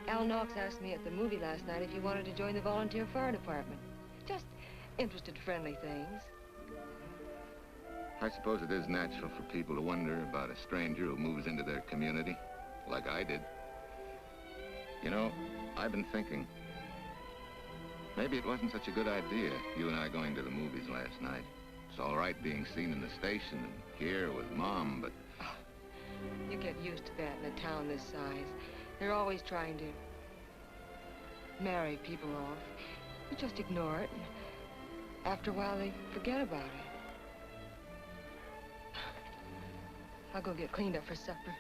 Al Knox asked me at the movie last night if you wanted to join the volunteer fire department. Just interested, friendly things. I suppose it is natural for people to wonder about a stranger who moves into their community, like I did. You know, I've been thinking, maybe it wasn't such a good idea, you and I going to the movies last night. It's all right being seen in the station and here with Mom, but... Oh, you get used to that in a town this size. They're always trying to marry people off. You just ignore it, and after a while they forget about it. I'll go get cleaned up for supper.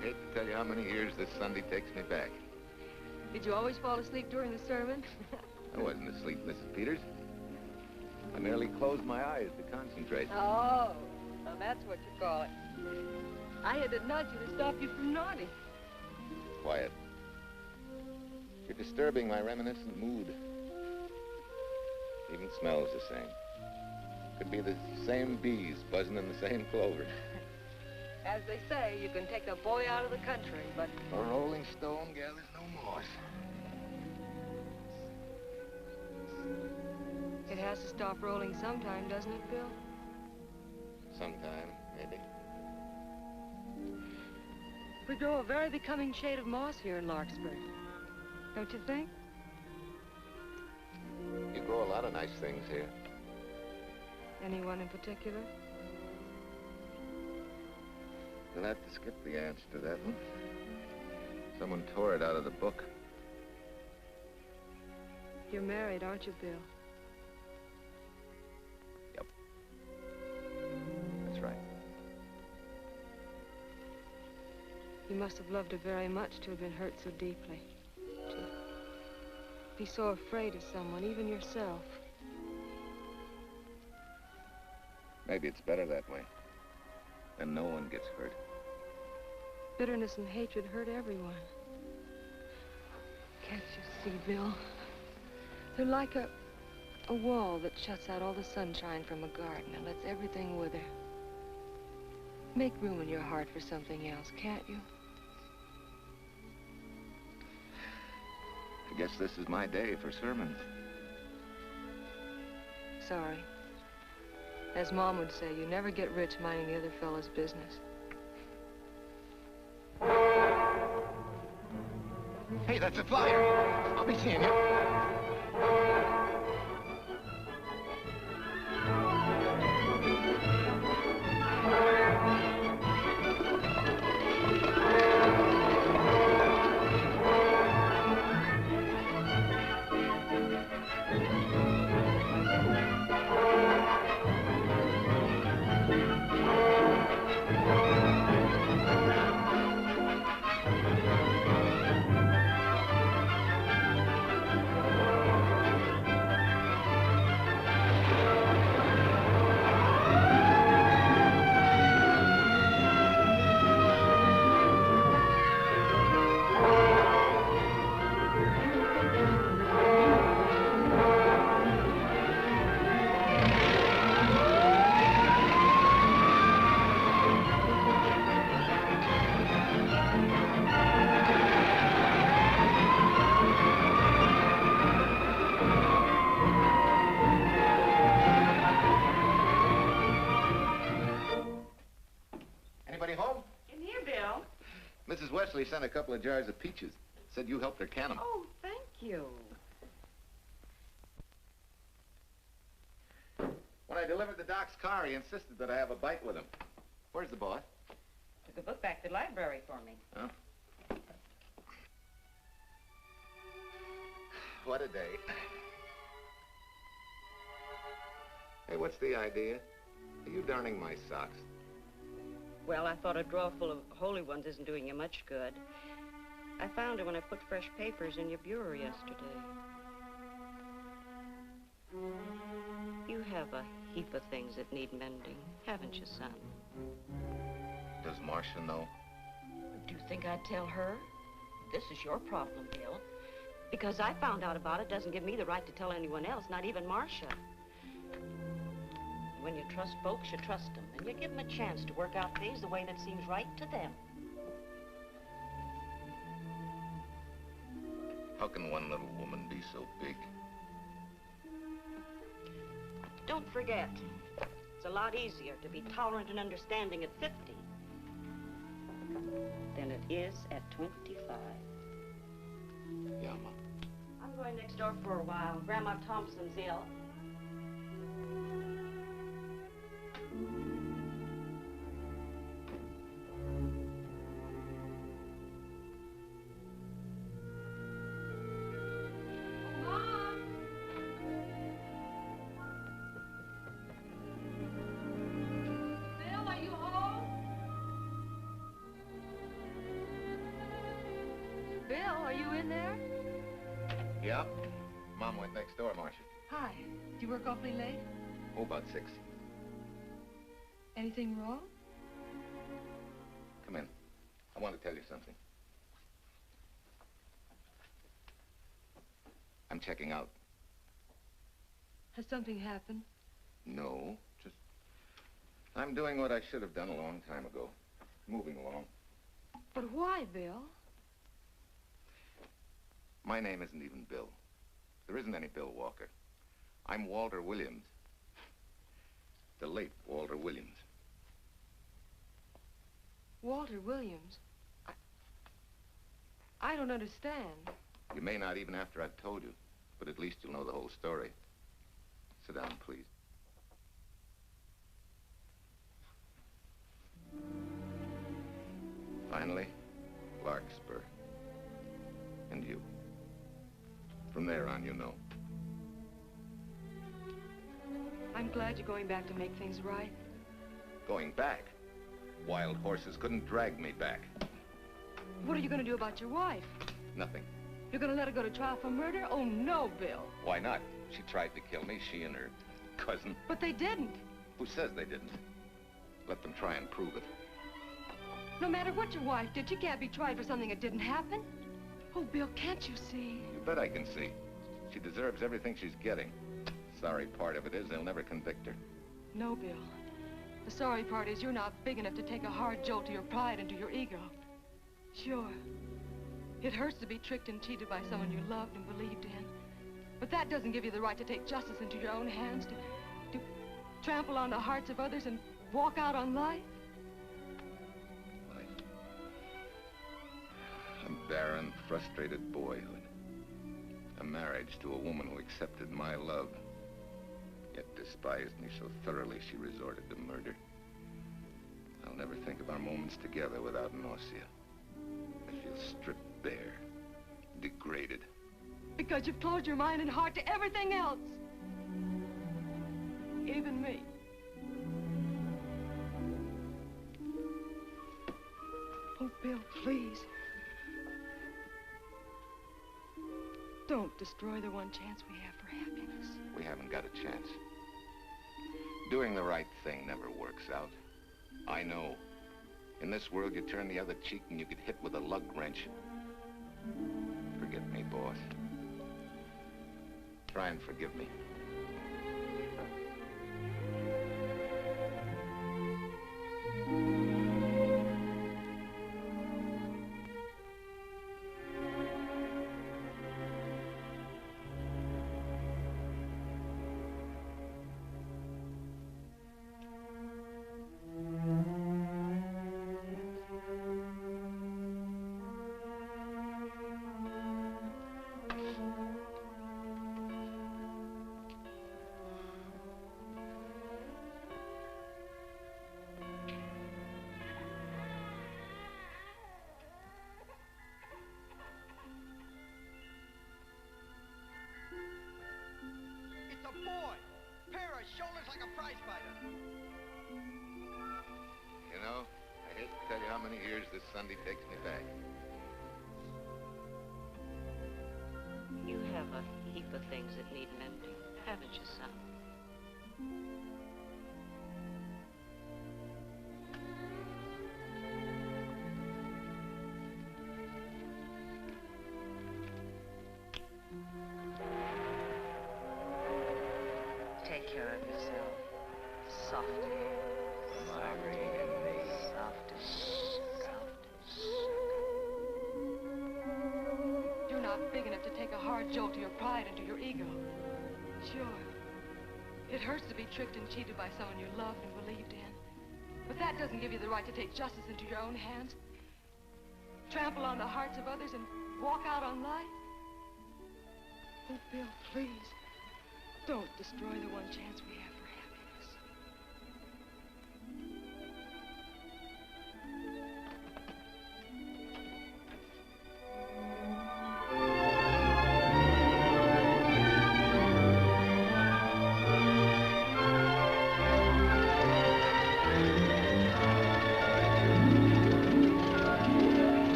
I hate to tell you how many years this Sunday takes me back. Did you always fall asleep during the sermon? I wasn't asleep, Mrs. Peters. I merely closed my eyes to concentrate. Oh, well, that's what you call it. I had to nudge you to stop you from nodding. Quiet. You're disturbing my reminiscent mood. Even smells the same. Could be the same bees buzzing in the same clover. As they say, you can take a boy out of the country, but... A rolling stone gathers no moss. It has to stop rolling sometime, doesn't it, Bill? Sometime, maybe. We grow a very becoming shade of moss here in Larkspur. Don't you think? You grow a lot of nice things here. Anyone in particular? You'll have to skip the answer to that one. Someone tore it out of the book. You're married, aren't you, Bill? Yep. That's right. You must have loved her very much to have been hurt so deeply. To be so afraid of someone, even yourself. Maybe it's better that way. Then no one gets hurt. Bitterness and hatred hurt everyone. Can't you see, Bill? They're like a wall that shuts out all the sunshine from a garden and lets everything wither. Make room in your heart for something else, can't you? I guess this is my day for sermons. Sorry. As Mom would say, you never get rich minding the other fellow's business. Hey, that's a flyer. I'll be seeing you. Mrs. Wesley sent a couple of jars of peaches. Said you helped her can them. Oh, thank you. When I delivered the doc's car, he insisted that I have a bite with him. Where's the boss? Took a book back to the library for me. Huh? What a day. Hey, what's the idea? Are you darning my socks? Well, I thought a drawer full of holy ones isn't doing you much good. I found it when I put fresh papers in your bureau yesterday. You have a heap of things that need mending, haven't you, son? Does Marcia know? Do you think I'd tell her? This is your problem, Bill. Because I found out about it doesn't give me the right to tell anyone else, not even Marcia. When you trust folks, you trust them, and you give them a chance to work out things the way that seems right to them. How can one little woman be so big? Don't forget, it's a lot easier to be tolerant and understanding at 50 than it is at 25. Yeah, Ma. I'm going next door for a while. Grandma Thompson's ill. Yeah. Mom went next door, Marcia. Hi. Do you work awfully late? Oh, about 6. Anything wrong? Come in. I want to tell you something. I'm checking out. Has something happened? No, just... I'm doing what I should have done a long time ago. Moving along. But why, Bill? My name isn't even Bill. There isn't any Bill Walker. I'm Walter Williams. The late Walter Williams. Walter Williams? I don't understand. You may not even after I've told you, but at least you'll know the whole story. Sit down, please. Finally, Larkspur. And you. From there on, you know. I'm glad you're going back to make things right. Going back? Wild horses couldn't drag me back. What are you going to do about your wife? Nothing. You're going to let her go to trial for murder? Oh, no, Bill. Why not? She tried to kill me, she and her cousin. But they didn't. Who says they didn't? Let them try and prove it. No matter what your wife did, she can't be tried for something that didn't happen. Oh, Bill, can't you see? You bet I can see. She deserves everything she's getting. Sorry part of it is they'll never convict her. No, Bill. The sorry part is you're not big enough to take a hard jolt to your pride and to your ego. Sure. It hurts to be tricked and cheated by someone you loved and believed in. But that doesn't give you the right to take justice into your own hands, to trample on the hearts of others and walk out on life. A barren, frustrated boyhood. A marriage to a woman who accepted my love, yet despised me so thoroughly she resorted to murder. I'll never think of our moments together without nausea. I feel stripped bare, degraded. Because you've closed your mind and heart to everything else. Even me. Oh, Bill, please. Don't destroy the one chance we have for happiness. We haven't got a chance. Doing the right thing never works out. I know. In this world, you turn the other cheek and you get hit with a lug wrench. Forget me, boss. Try and forgive me. Shoulders like a prize fighter. You know, I hate to tell you how many years this Sunday takes me back. You have a heap of things that need mending, haven't you, son? Take care of yourself. Softly. Marguerite and me. You're not big enough to take a hard jolt to your pride and to your ego. Sure. It hurts to be tricked and cheated by someone you loved and believed in. But that doesn't give you the right to take justice into your own hands. Trample on the hearts of others and walk out on life. Oh, Bill, please. Don't destroy the one chance we have for happiness.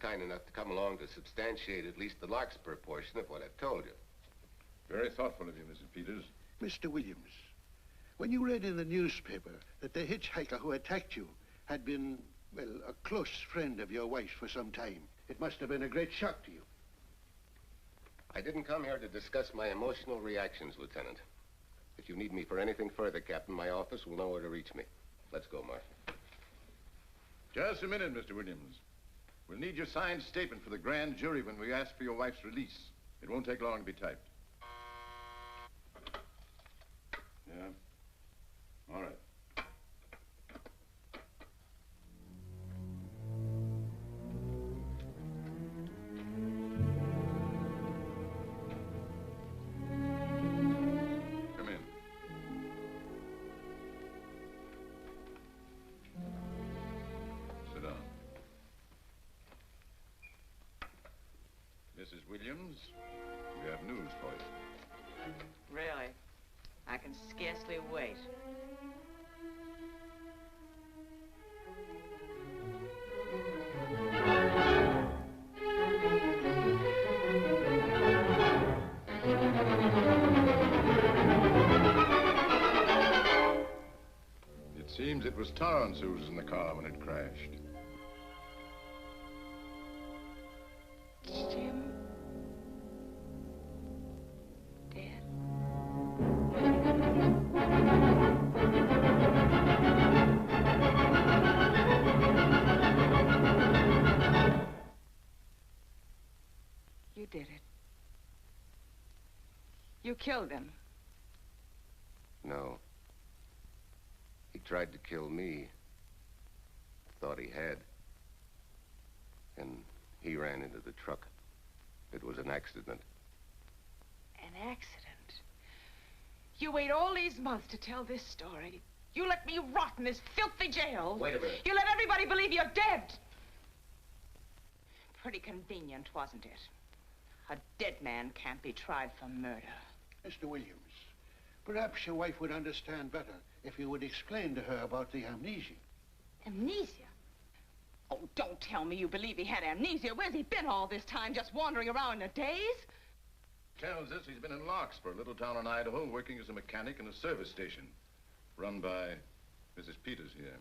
Kind enough to come along to substantiate at least the Larkspur portion of what I've told you. Very thoughtful of you, Mrs. Peters. Mr. Williams, when you read in the newspaper that the hitchhiker who attacked you had been, well, a close friend of your wife's for some time, it must have been a great shock to you. I didn't come here to discuss my emotional reactions, Lieutenant. If you need me for anything further, Captain, my office will know where to reach me. Let's go, Marshal. Just a minute, Mr. Williams. We'll need your signed statement for the grand jury when we ask for your wife's release. It won't take long to be typed. Yeah? All right. Come in. Sit down. Mrs. Williams. We have news for you. Really? I can scarcely wait. It seems it was Torrance who was in the car when it crashed. Jim? Dead? You did it. You killed him. No. He tried to kill me. Thought he had. And he ran into the truck. It was an accident. An accident? You wait all these months to tell this story. You let me rot in this filthy jail. Wait a minute. You let everybody believe you're dead. Pretty convenient, wasn't it? A dead man can't be tried for murder. Mr. Williams, perhaps your wife would understand better if you would explain to her about the amnesia. Amnesia? Oh, don't tell me you believe he had amnesia. Where's he been all this time, just wandering around in a daze? Tells us he's been in Larkspur, a little town in Idaho, working as a mechanic in a service station. Run by Mrs. Peters here.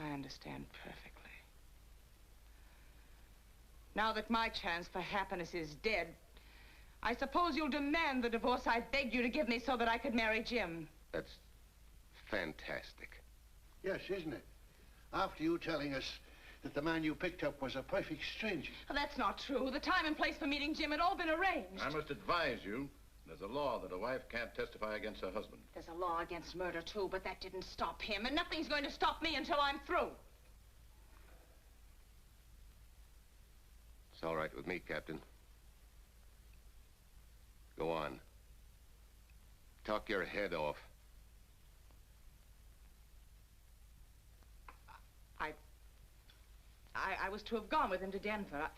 I understand perfectly. Now that my chance for happiness is dead, I suppose you'll demand the divorce I begged you to give me so that I could marry Jim. That's fantastic. Yes, isn't it? After you telling us that the man you picked up was a perfect stranger. Well, that's not true. The time and place for meeting Jim had all been arranged. I must advise you, there's a law that a wife can't testify against her husband. There's a law against murder, too, but that didn't stop him, and nothing's going to stop me until I'm through. It's all right with me, Captain. Go on. Talk your head off. I was to have gone with him to Denver.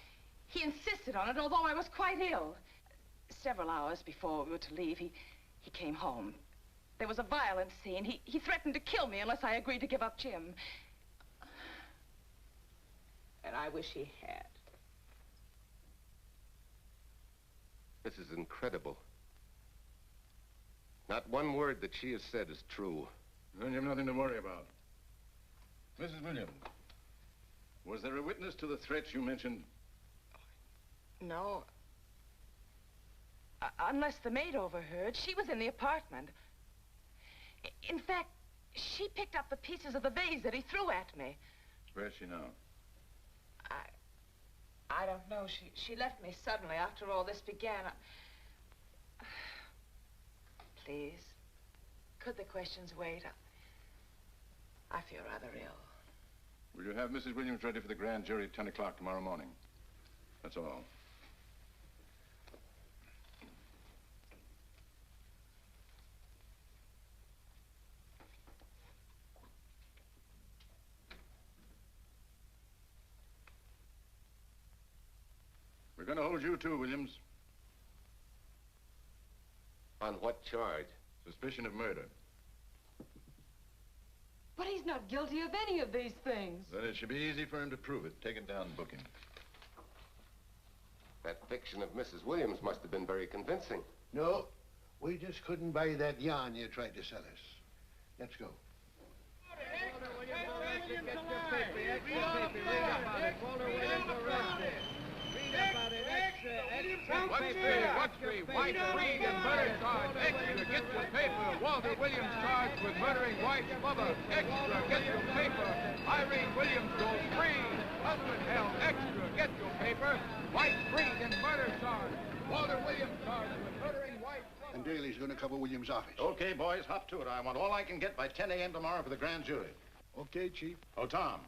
He insisted on it, although I was quite ill. Several hours before we were to leave, he came home. There was a violent scene. He threatened to kill me unless I agreed to give up Jim. And I wish he had. This is incredible. Not one word that she has said is true. Then you've nothing to worry about. Mrs. Williams, was there a witness to the threats you mentioned? No. Unless the maid overheard. She was in the apartment. In fact, she picked up the pieces of the vase that he threw at me. Where's she now? I don't know. She left me suddenly after all this began. Please, could the questions wait? I feel rather ill. Will you have Mrs. Williams ready for the grand jury at 10 o'clock tomorrow morning? That's all. We're going to hold you too, Williams. On what charge? Suspicion of murder. But he's not guilty of any of these things. Then it should be easy for him to prove it. Take it down and book him. That fiction of Mrs. Williams must have been very convincing. No, we just couldn't buy that yarn you tried to sell us. Let's go. What's the White Freed and murder charge? Extra, get your paper. Walter Williams charged with murdering wife's mother. Extra, get your paper. Irene Williams goes free. Husband held. Extra, get your paper. White Freed and murder charge. Walter Williams charged with murdering wife's mother. And Daly's going to cover Williams' office. Okay, boys, hop to it. I want all I can get by 10 a.m. tomorrow for the grand jury. Okay, Chief. Oh, Tom,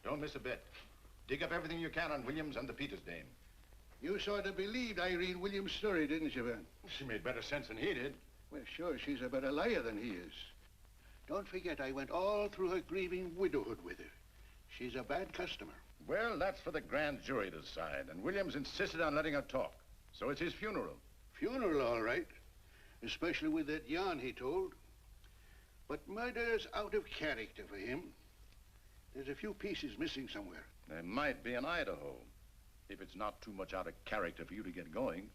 don't miss a bit. Dig up everything you can on Williams and the Peters dame. You sort of believed Irene Williams' story, didn't you, Van? She made better sense than he did. Well, sure, she's a better liar than he is. Don't forget, I went all through her grieving widowhood with her. She's a bad customer. Well, that's for the grand jury to decide, and Williams insisted on letting her talk. So it's his funeral. Funeral, all right. Especially with that yarn he told. But murder's out of character for him. There's a few pieces missing somewhere. There might be in Idaho, if it's not too much out of character for you to get going.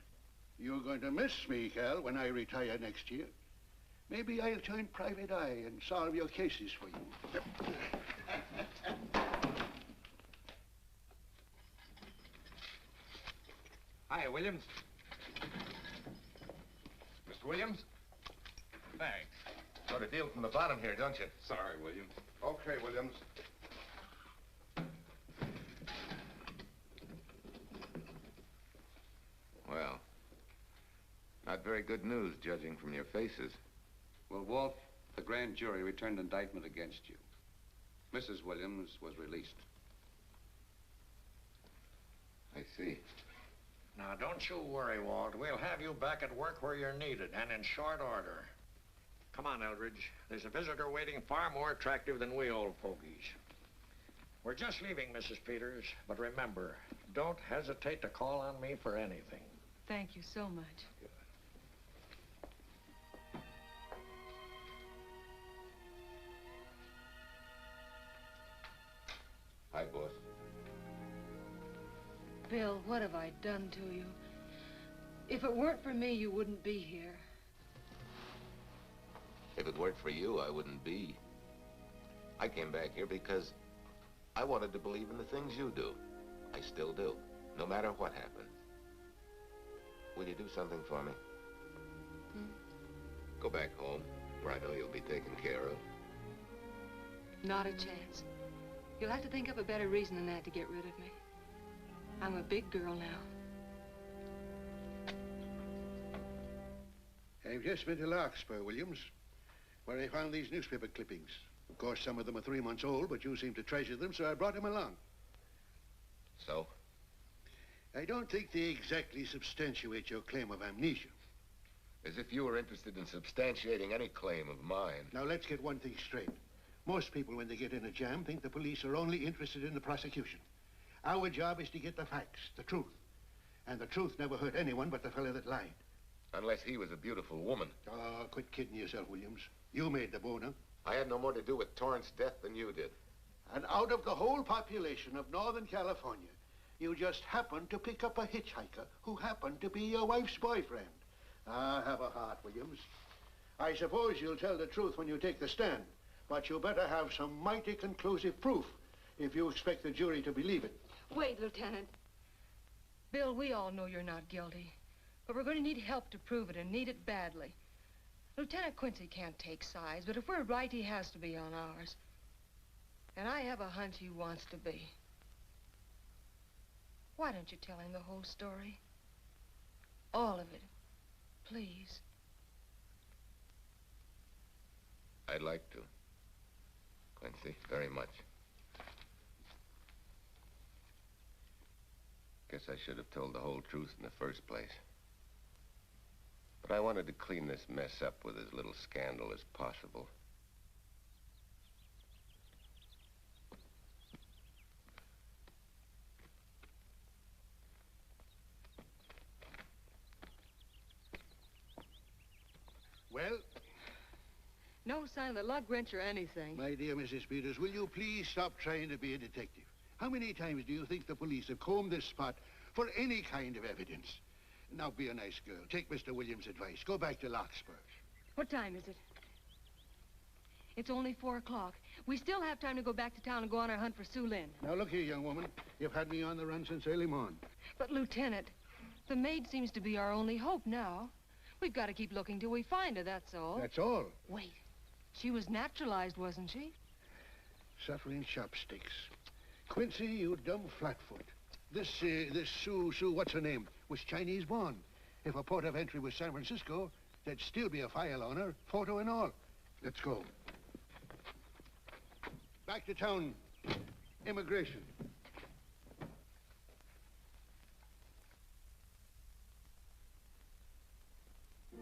You're going to miss me, Cal, when I retire next year. Maybe I'll join Private Eye and solve your cases for you. Hiya, Williams. Mr. Williams? Thanks. Got a deal from the bottom here, don't you? Sorry, Williams. Okay, Williams. Well, not very good news, judging from your faces. Well, Walt, the grand jury returned indictment against you. Mrs. Williams was released. I see. Now, don't you worry, Walt. We'll have you back at work where you're needed, and in short order. Come on, Eldridge. There's a visitor waiting far more attractive than we old fogies. We're just leaving, Mrs. Peters, but remember, don't hesitate to call on me for anything. Thank you so much. Hi, boss. Bill, what have I done to you? If it weren't for me, you wouldn't be here. If it weren't for you, I wouldn't be. I came back here because I wanted to believe in the things you do. I still do, no matter what happens. Will you do something for me? Go back home, where I know you'll be taken care of. Not a chance. You'll have to think up a better reason than that to get rid of me. I'm a big girl now. I've just been to Larkspur, Williams, where I found these newspaper clippings. Of course, some of them are 3 months old, but you seem to treasure them, so I brought them along. So? I don't think they exactly substantiate your claim of amnesia. As if you were interested in substantiating any claim of mine. Now, let's get one thing straight. Most people, when they get in a jam, think the police are only interested in the prosecution. Our job is to get the facts, the truth. And the truth never hurt anyone but the fellow that lied. Unless he was a beautiful woman. Oh, quit kidding yourself, Williams. You made the boner. I had no more to do with Torrance's death than you did. And out of the whole population of Northern California, you just happened to pick up a hitchhiker who happened to be your wife's boyfriend. Ah, have a heart, Williams. I suppose you'll tell the truth when you take the stand, but you better have some mighty conclusive proof if you expect the jury to believe it. Wait, Lieutenant. Bill, we all know you're not guilty, but we're going to need help to prove it, and need it badly. Lieutenant Quincy can't take sides, but if we're right, he has to be on ours. And I have a hunch he wants to be. Why don't you tell him the whole story? All of it, please. I'd like to, Quincy, very much. Guess I should have told the whole truth in the first place. But I wanted to clean this mess up with as little scandal as possible. Well? No sign of the lug wrench or anything. My dear Mrs. Peters, will you please stop trying to be a detective? How many times do you think the police have combed this spot for any kind of evidence? Now, be a nice girl. Take Mr. Williams' advice. Go back to Larkspur. What time is it? It's only 4 o'clock. We still have time to go back to town and go on our hunt for Sue Lynn. Now, look here, young woman. You've had me on the run since early morn. But, Lieutenant, the maid seems to be our only hope now. We've got to keep looking till we find her, that's all. That's all? Wait. She was naturalized, wasn't she? Suffering chopsticks. Quincy, you dumb flatfoot. This Sue, what's her name, was Chinese born. If her port of entry was San Francisco, there'd still be a file on her, photo and all. Let's go. Back to town. Immigration. I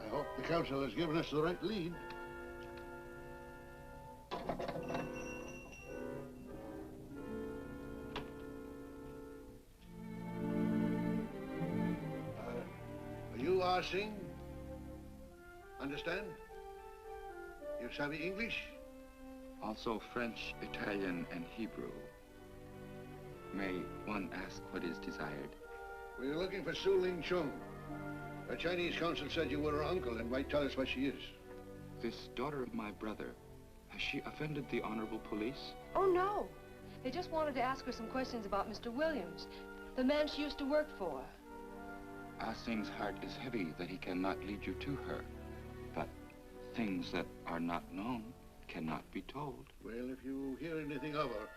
hope the council has given us the right lead. You are Singh? Understand? You savvy English? Also French, Italian, and Hebrew. May one ask what is desired? We're looking for Su Ling Chung. The Chinese consul said you were her uncle and might tell us what she is. This daughter of my brother, has she offended the honorable police? Oh, no. They just wanted to ask her some questions about Mr. Williams, the man she used to work for. Ah Singh's heart is heavy that he cannot lead you to her. But things that are not known cannot be told. Well, if you hear anything of her,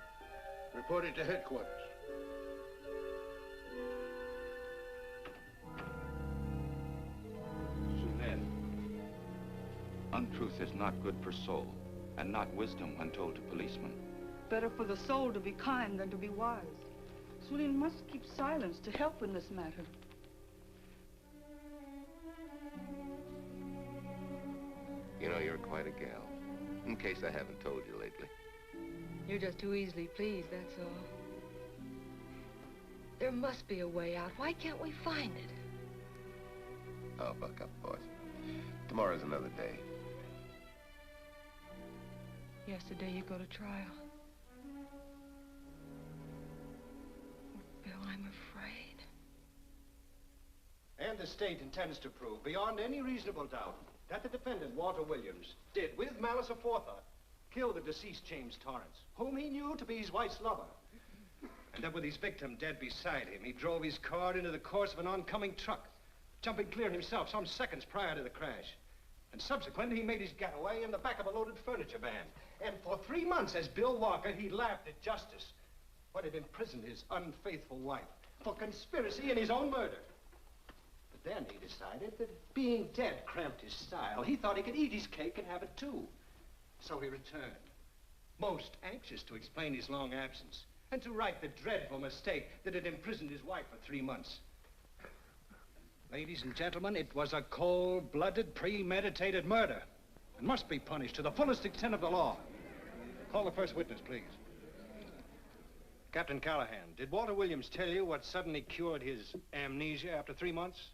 report it to headquarters. Suhail, untruth is not good for soul, and not wisdom when told to policemen. Better for the soul to be kind than to be wise. Sulin must keep silence to help in this matter. You know, you're quite a gal. In case I haven't told you lately. You're just too easily pleased, that's all. There must be a way out. Why can't we find it? Oh, buck up, boys. Tomorrow's another day. Yesterday you go to trial. Oh, Bill, I'm afraid. And the state intends to prove, beyond any reasonable doubt, that the defendant, Walter Williams, did, with malice aforethought, kill the deceased James Torrance, whom he knew to be his wife's lover. And that with his victim dead beside him, he drove his car into the course of an oncoming truck, jumping clear himself some seconds prior to the crash. And subsequently, he made his getaway in the back of a loaded furniture van. And for 3 months, as Bill Walker, he laughed at justice, but had imprisoned his unfaithful wife for conspiracy in his own murder. But then he decided that being dead cramped his style. He thought he could eat his cake and have it too. So he returned, most anxious to explain his long absence and to right the dreadful mistake that had imprisoned his wife for 3 months. Ladies and gentlemen, it was a cold-blooded, premeditated murder and must be punished to the fullest extent of the law. Call the first witness, please. Captain Callahan, did Walter Williams tell you what suddenly cured his amnesia after 3 months?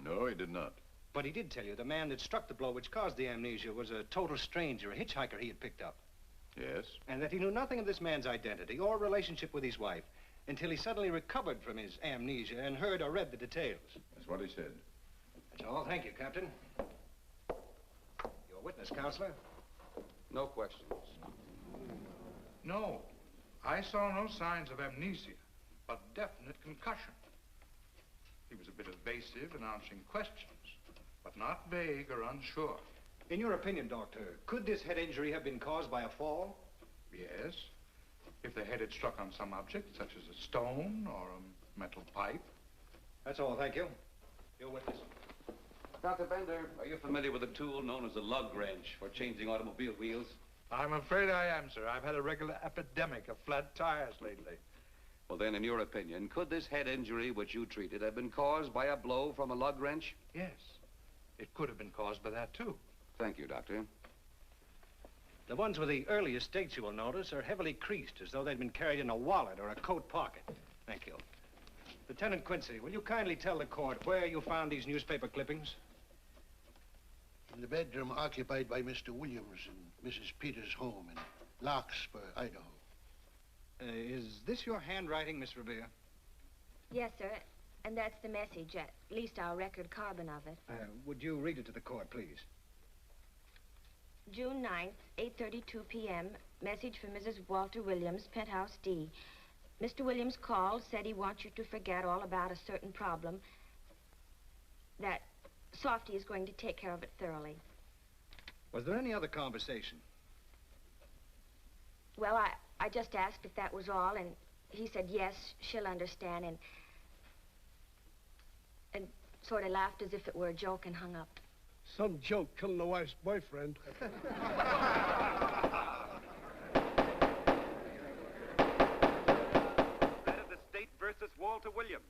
No, he did not. But he did tell you the man that struck the blow which caused the amnesia was a total stranger, a hitchhiker he had picked up. Yes? And that he knew nothing of this man's identity or relationship with his wife until he suddenly recovered from his amnesia and heard or read the details. That's what he said. That's all. Thank you, Captain. Your witness, Counselor. No questions. No. I saw no signs of amnesia, but definite concussion. He was a bit evasive in answering questions, but not vague or unsure. In your opinion, Doctor, could this head injury have been caused by a fall? Yes. If the head had struck on some object, such as a stone or a metal pipe. That's all, thank you. Your witness. Dr. Bender, are you familiar with a tool known as a lug wrench for changing automobile wheels? I'm afraid I am, sir. I've had a regular epidemic of flat tires lately. Well, then, in your opinion, could this head injury which you treated have been caused by a blow from a lug wrench? Yes. It could have been caused by that, too. Thank you, Doctor. The ones with the earliest dates, you will notice, are heavily creased, as though they'd been carried in a wallet or a coat pocket. Thank you. Lieutenant Quincy, will you kindly tell the court where you found these newspaper clippings? In the bedroom occupied by Mr. Williams in Mrs. Peters' home in Larkspur, Idaho. Is this your handwriting, Miss Revere? Yes, sir. And that's the message, at least our record carbon of it. Would you read it to the court, please? June 9th, 8:32 p.m. Message from Mrs. Walter Williams, Penthouse D. Mr. Williams called, said he wants you to forget all about a certain problem, that Softy is going to take care of it thoroughly. Was there any other conversation? Well, I just asked if that was all, and he said, yes, she'll understand, and Sort of laughed as if it were a joke and hung up. Some joke killing the wife's boyfriend. That is the state versus Walter Williams.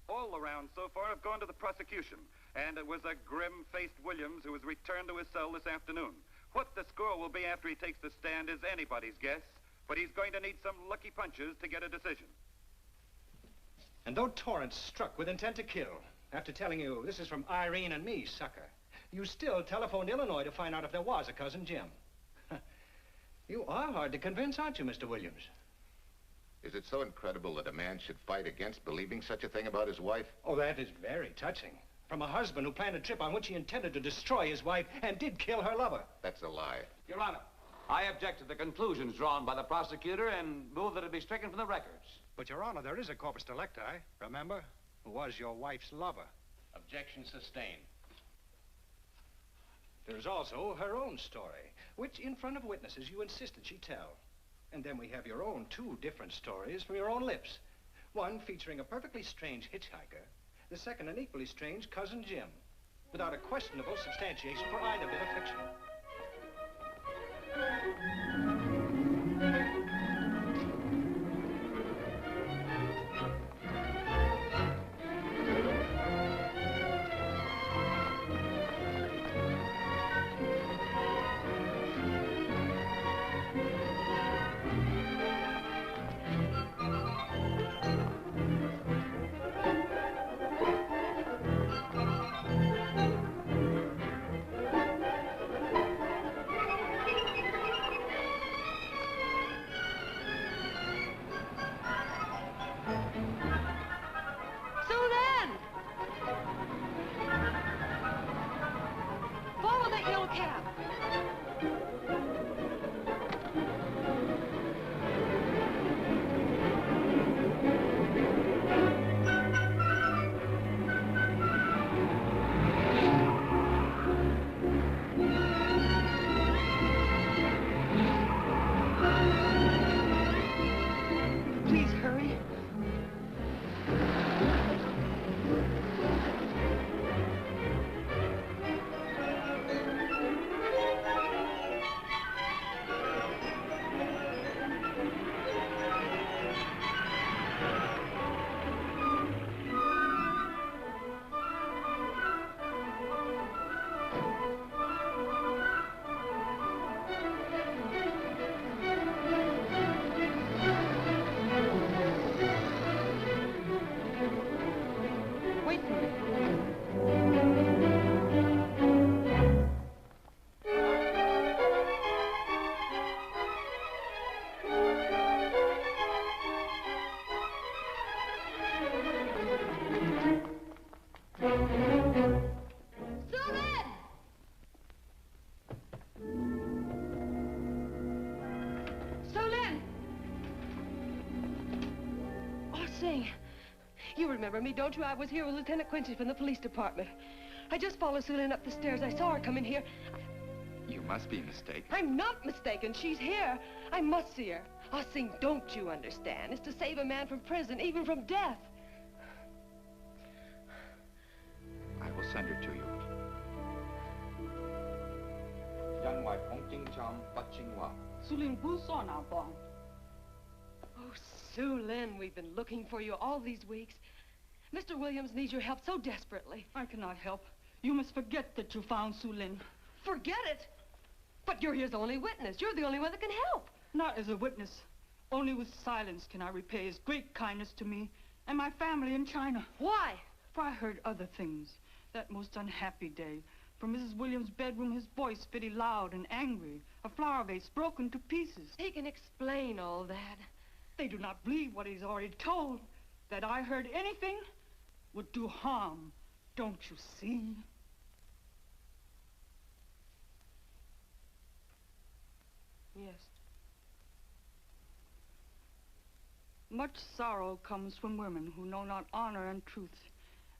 All the rounds so far have gone to the prosecution, and it was a grim-faced Williams who was returned to his cell this afternoon. What the score will be after he takes the stand is anybody's guess, but he's going to need some lucky punches to get a decision. And though Torrance struck with intent to kill, after telling you this is from Irene and me, sucker, you still telephoned Illinois to find out if there was a Cousin Jim. You are hard to convince, aren't you, Mr. Williams? Is it so incredible that a man should fight against believing such a thing about his wife? Oh, that is very touching. From a husband who planned a trip on which he intended to destroy his wife and did kill her lover. That's a lie. Your Honor, I object to the conclusions drawn by the prosecutor and move that it be stricken from the records. But, Your Honor, there is a corpus delicti, remember? Who was your wife's lover. Objection sustained. There's also her own story, which in front of witnesses you insisted she tell. And then we have your own two different stories from your own lips. One featuring a perfectly strange hitchhiker, the second an equally strange Cousin Jim, without a questionable substantiation for either bit of fiction. You remember me, don't you? I was here with Lieutenant Quincy from the police department. I just followed Sue Lynn up the stairs. I saw her come in here. You must be mistaken. I'm not mistaken. She's here. I must see her. Ah, Sing, don't you understand? It's to save a man from prison, even from death. I will send her to you. Oh, Sue Lynn, we've been looking for you all these weeks. Mr. Williams needs your help so desperately. I cannot help. You must forget that you found Sue Lynn. Forget it? But you're his only witness. You're the only one that can help. Not as a witness. Only with silence can I repay his great kindness to me and my family in China. Why? For I heard other things. That most unhappy day. From Mrs. Williams' bedroom, his voice very loud and angry. A flower vase broken to pieces. He can explain all that. They do not believe what he's already told. That I heard anything would do harm. Don't you see? Yes. Much sorrow comes from women who know not honor and truth.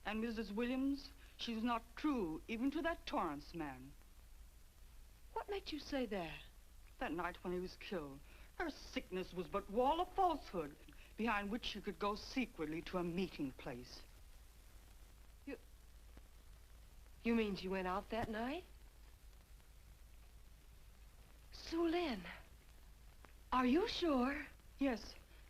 And Mrs. Williams, she's not true, even to that Torrance man. What made you say that? That night when he was killed, her sickness was but wall of falsehood, behind which she could go secretly to a meeting place. You mean she went out that night? Sue Lynn, are you sure? Yes,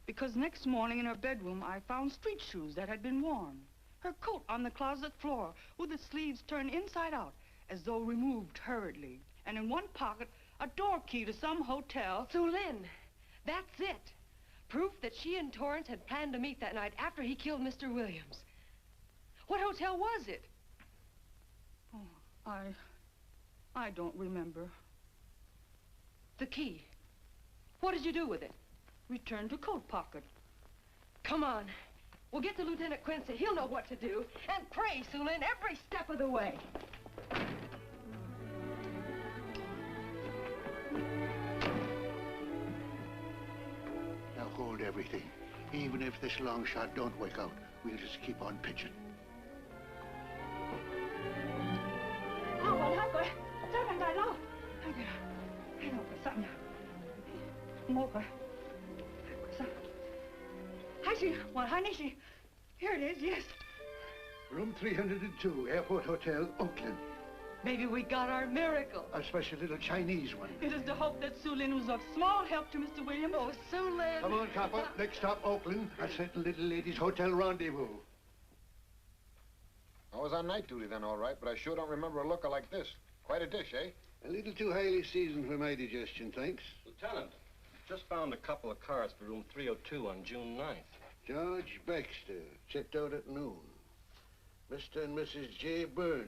because next morning in her bedroom, I found street shoes that had been worn. Her coat on the closet floor with the sleeves turned inside out, as though removed hurriedly. And in one pocket, a door key to some hotel. Sue Lynn, that's it. Proof that she and Torrance had planned to meet that night after he killed Mr. Williams. What hotel was it? Oh, I don't remember. The key. What did you do with it? Returned to coat pocket. Come on. We'll get to Lieutenant Quincy. He'll know what to do. And pray, Sue Lynn, every step of the way. Now hold everything. Even if this long shot don't work out, we'll just keep on pitching. Here it is, yes. Room 302, Airport Hotel, Oakland. Maybe we got our miracle. A special little Chinese one. It is to hope that Sue Lynn was of small help to Mr. Williams. Oh, Sue Lynn. Come on, Copper. Next stop, Oakland. A certain little lady's hotel rendezvous. I was on night duty then, all right, but I sure don't remember a looker like this. Quite a dish, eh? A little too highly seasoned for my digestion, thanks. Lieutenant, just found a couple of cars for room 302 on June 9th. George Baxter, checked out at noon. Mr. and Mrs. J. Burns.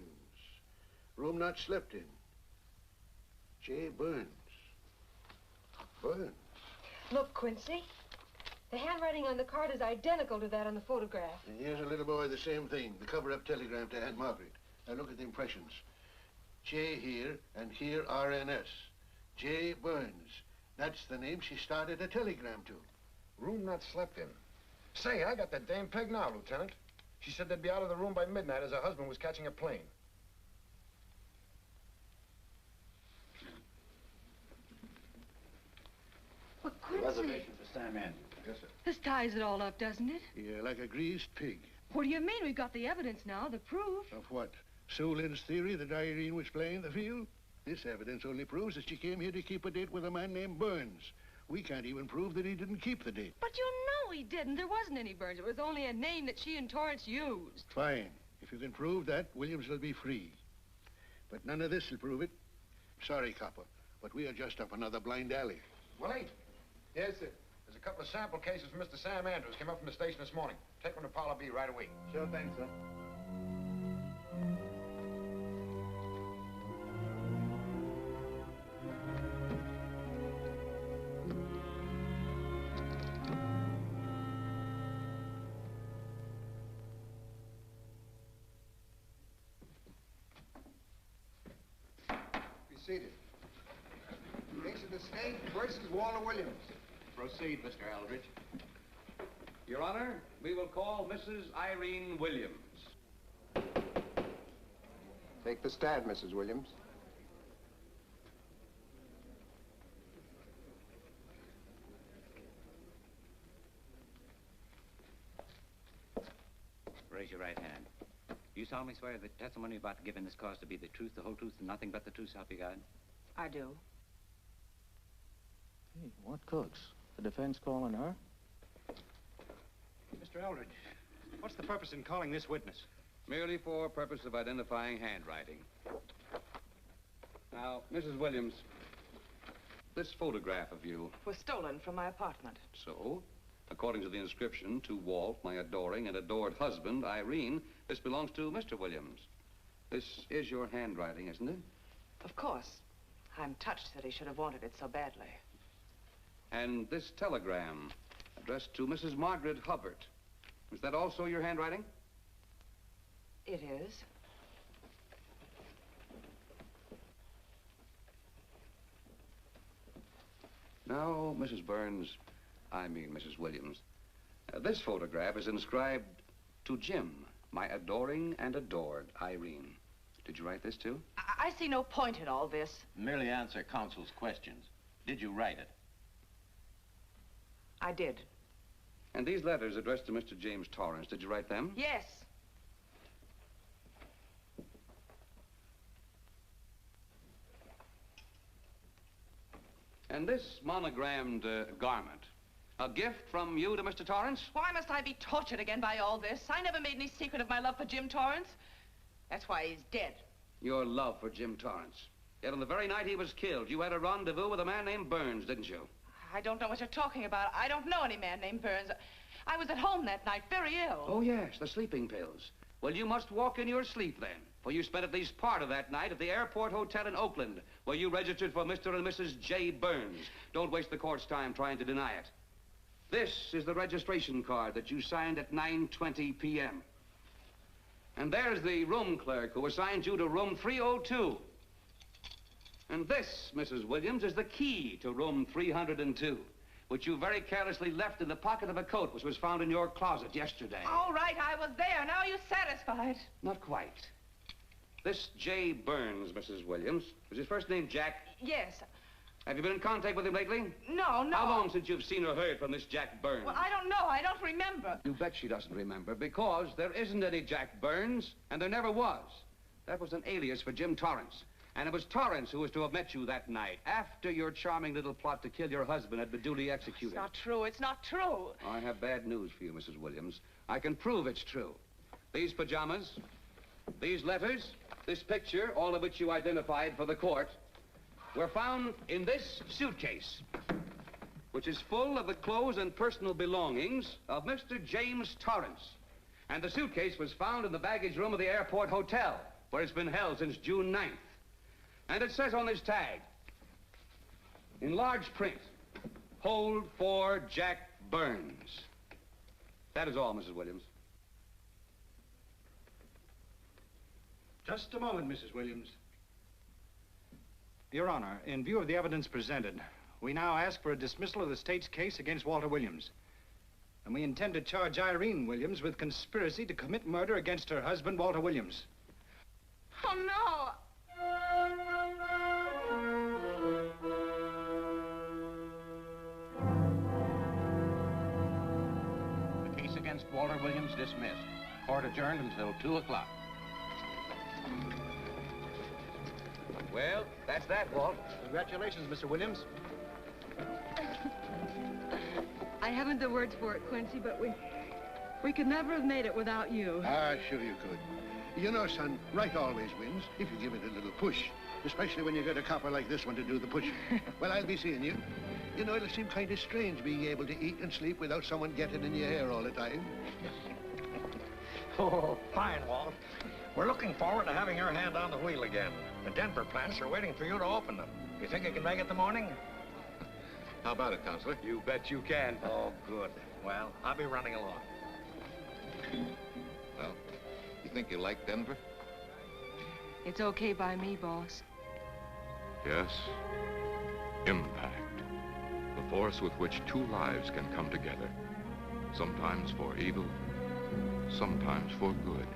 Room not slept in. J. Burns. Burns. Look, Quincy. The handwriting on the card is identical to that on the photograph. And here's a little boy, the same thing. The cover-up telegram to Aunt Margaret. Now look at the impressions. J here, and here RNS. J. Burns. That's the name she started a telegram to. Room not slept in. Say, I got that dame pegged now, Lieutenant. She said they'd be out of the room by midnight as her husband was catching a plane. But Quincy... Reservation for Sam Andrews. Yes, sir. This ties it all up, doesn't it? Yeah, like a greased pig. What do you mean? We've got the evidence now, the proof. Of what? Sue Lynn's theory that Irene was playing the field? This evidence only proves that she came here to keep a date with a man named Burns. We can't even prove that he didn't keep the date. But you know he didn't. There wasn't any Burns. It was only a name that she and Torrance used. Fine. If you can prove that, Williams will be free. But none of this will prove it. Sorry, Copper, but we are just up another blind alley. Willie? Yes, sir. There's a couple of sample cases from Mr. Sam Andrews. Came up from the station this morning. Take them to Parlor B right away. Sure thing, sir. Seated. Case of the state versus Walter Williams. Proceed, Mr. Eldridge. Your Honor, we will call Mrs. Irene Williams. Take the stand, Mrs. Williams. Raise your right hand. You solemnly swear that testimony you're about to give in this cause to be the truth, the whole truth, and nothing but the truth, so help you God? I do. Hey, what cooks? The defense calling her? Mr. Eldridge, what's the purpose in calling this witness? Merely for purpose of identifying handwriting. Now, Mrs. Williams, this photograph of you... Was stolen from my apartment. So, according to the inscription, to Walt, my adoring and adored husband, Irene, this belongs to Mr. Williams. This is your handwriting, isn't it? Of course. I'm touched that he should have wanted it so badly. And this telegram, addressed to Mrs. Margaret Hubbard, is that also your handwriting? It is. Now, Mrs. Burns, I mean Mrs. Williams, this photograph is inscribed to Jim, my adoring and adored Irene. Did you write this, too? I see no point in all this. Merely answer counsel's questions. Did you write it? I did. And these letters addressed to Mr. James Torrance, did you write them? Yes. And this monogrammed garment, a gift from you to Mr. Torrance? Why must I be tortured again by all this? I never made any secret of my love for Jim Torrance. That's why he's dead. Your love for Jim Torrance. Yet on the very night he was killed, you had a rendezvous with a man named Burns, didn't you? I don't know what you're talking about. I don't know any man named Burns. I was at home that night, very ill. Oh, yes, the sleeping pills. Well, you must walk in your sleep then, for you spent at least part of that night at the Airport Hotel in Oakland, where you registered for Mr. and Mrs. J. Burns. Don't waste the court's time trying to deny it. This is the registration card that you signed at 9:20 p.m. And there's the room clerk who assigned you to room 302. And this, Mrs. Williams, is the key to room 302, which you very carelessly left in the pocket of a coat which was found in your closet yesterday. All right, I was there. Now you're satisfied. Not quite. This J. Burns, Mrs. Williams, was his first name Jack? Yes. Have you been in contact with him lately? No. How long since you've seen or heard from this Jack Burns? Well, I don't know. I don't remember. You bet she doesn't remember, because there isn't any Jack Burns, and there never was. That was an alias for Jim Torrance. And it was Torrance who was to have met you that night, after your charming little plot to kill your husband had been duly executed. It's not true. It's not true. I have bad news for you, Mrs. Williams. I can prove it's true. These pajamas, these letters, this picture, all of which you identified for the court, were found in this suitcase, which is full of the clothes and personal belongings of Mr. James Torrance. And the suitcase was found in the baggage room of the Airport Hotel, where it's been held since June 9th. And it says on this tag, in large print, hold for Jack Burns. That is all, Mrs. Williams. Just a moment, Mrs. Williams. Your Honor, in view of the evidence presented, we now ask for a dismissal of the state's case against Walter Williams. And we intend to charge Irene Williams with conspiracy to commit murder against her husband, Walter Williams. Oh, no. The case against Walter Williams dismissed. Court adjourned until 2 o'clock. Well, that's that, Walt. Congratulations, Mr. Williams. I haven't the words for it, Quincy, but we could never have made it without you. Ah, sure you could. You know, son, right always wins if you give it a little push, especially when you get a copper like this one to do the pushing. Well, I'll be seeing you. You know, it'll seem kind of strange being able to eat and sleep without someone getting in your hair all the time. Oh, fine, Walt. We're looking forward to having your hand on the wheel again. The Denver plants are waiting for you to open them. You think you can make it the morning? How about it, Counselor? You bet you can. Oh, good. Well, I'll be running along. Well, you think you like Denver? It's okay by me, boss. Yes. Impact. The force with which two lives can come together. Sometimes for evil, sometimes for good.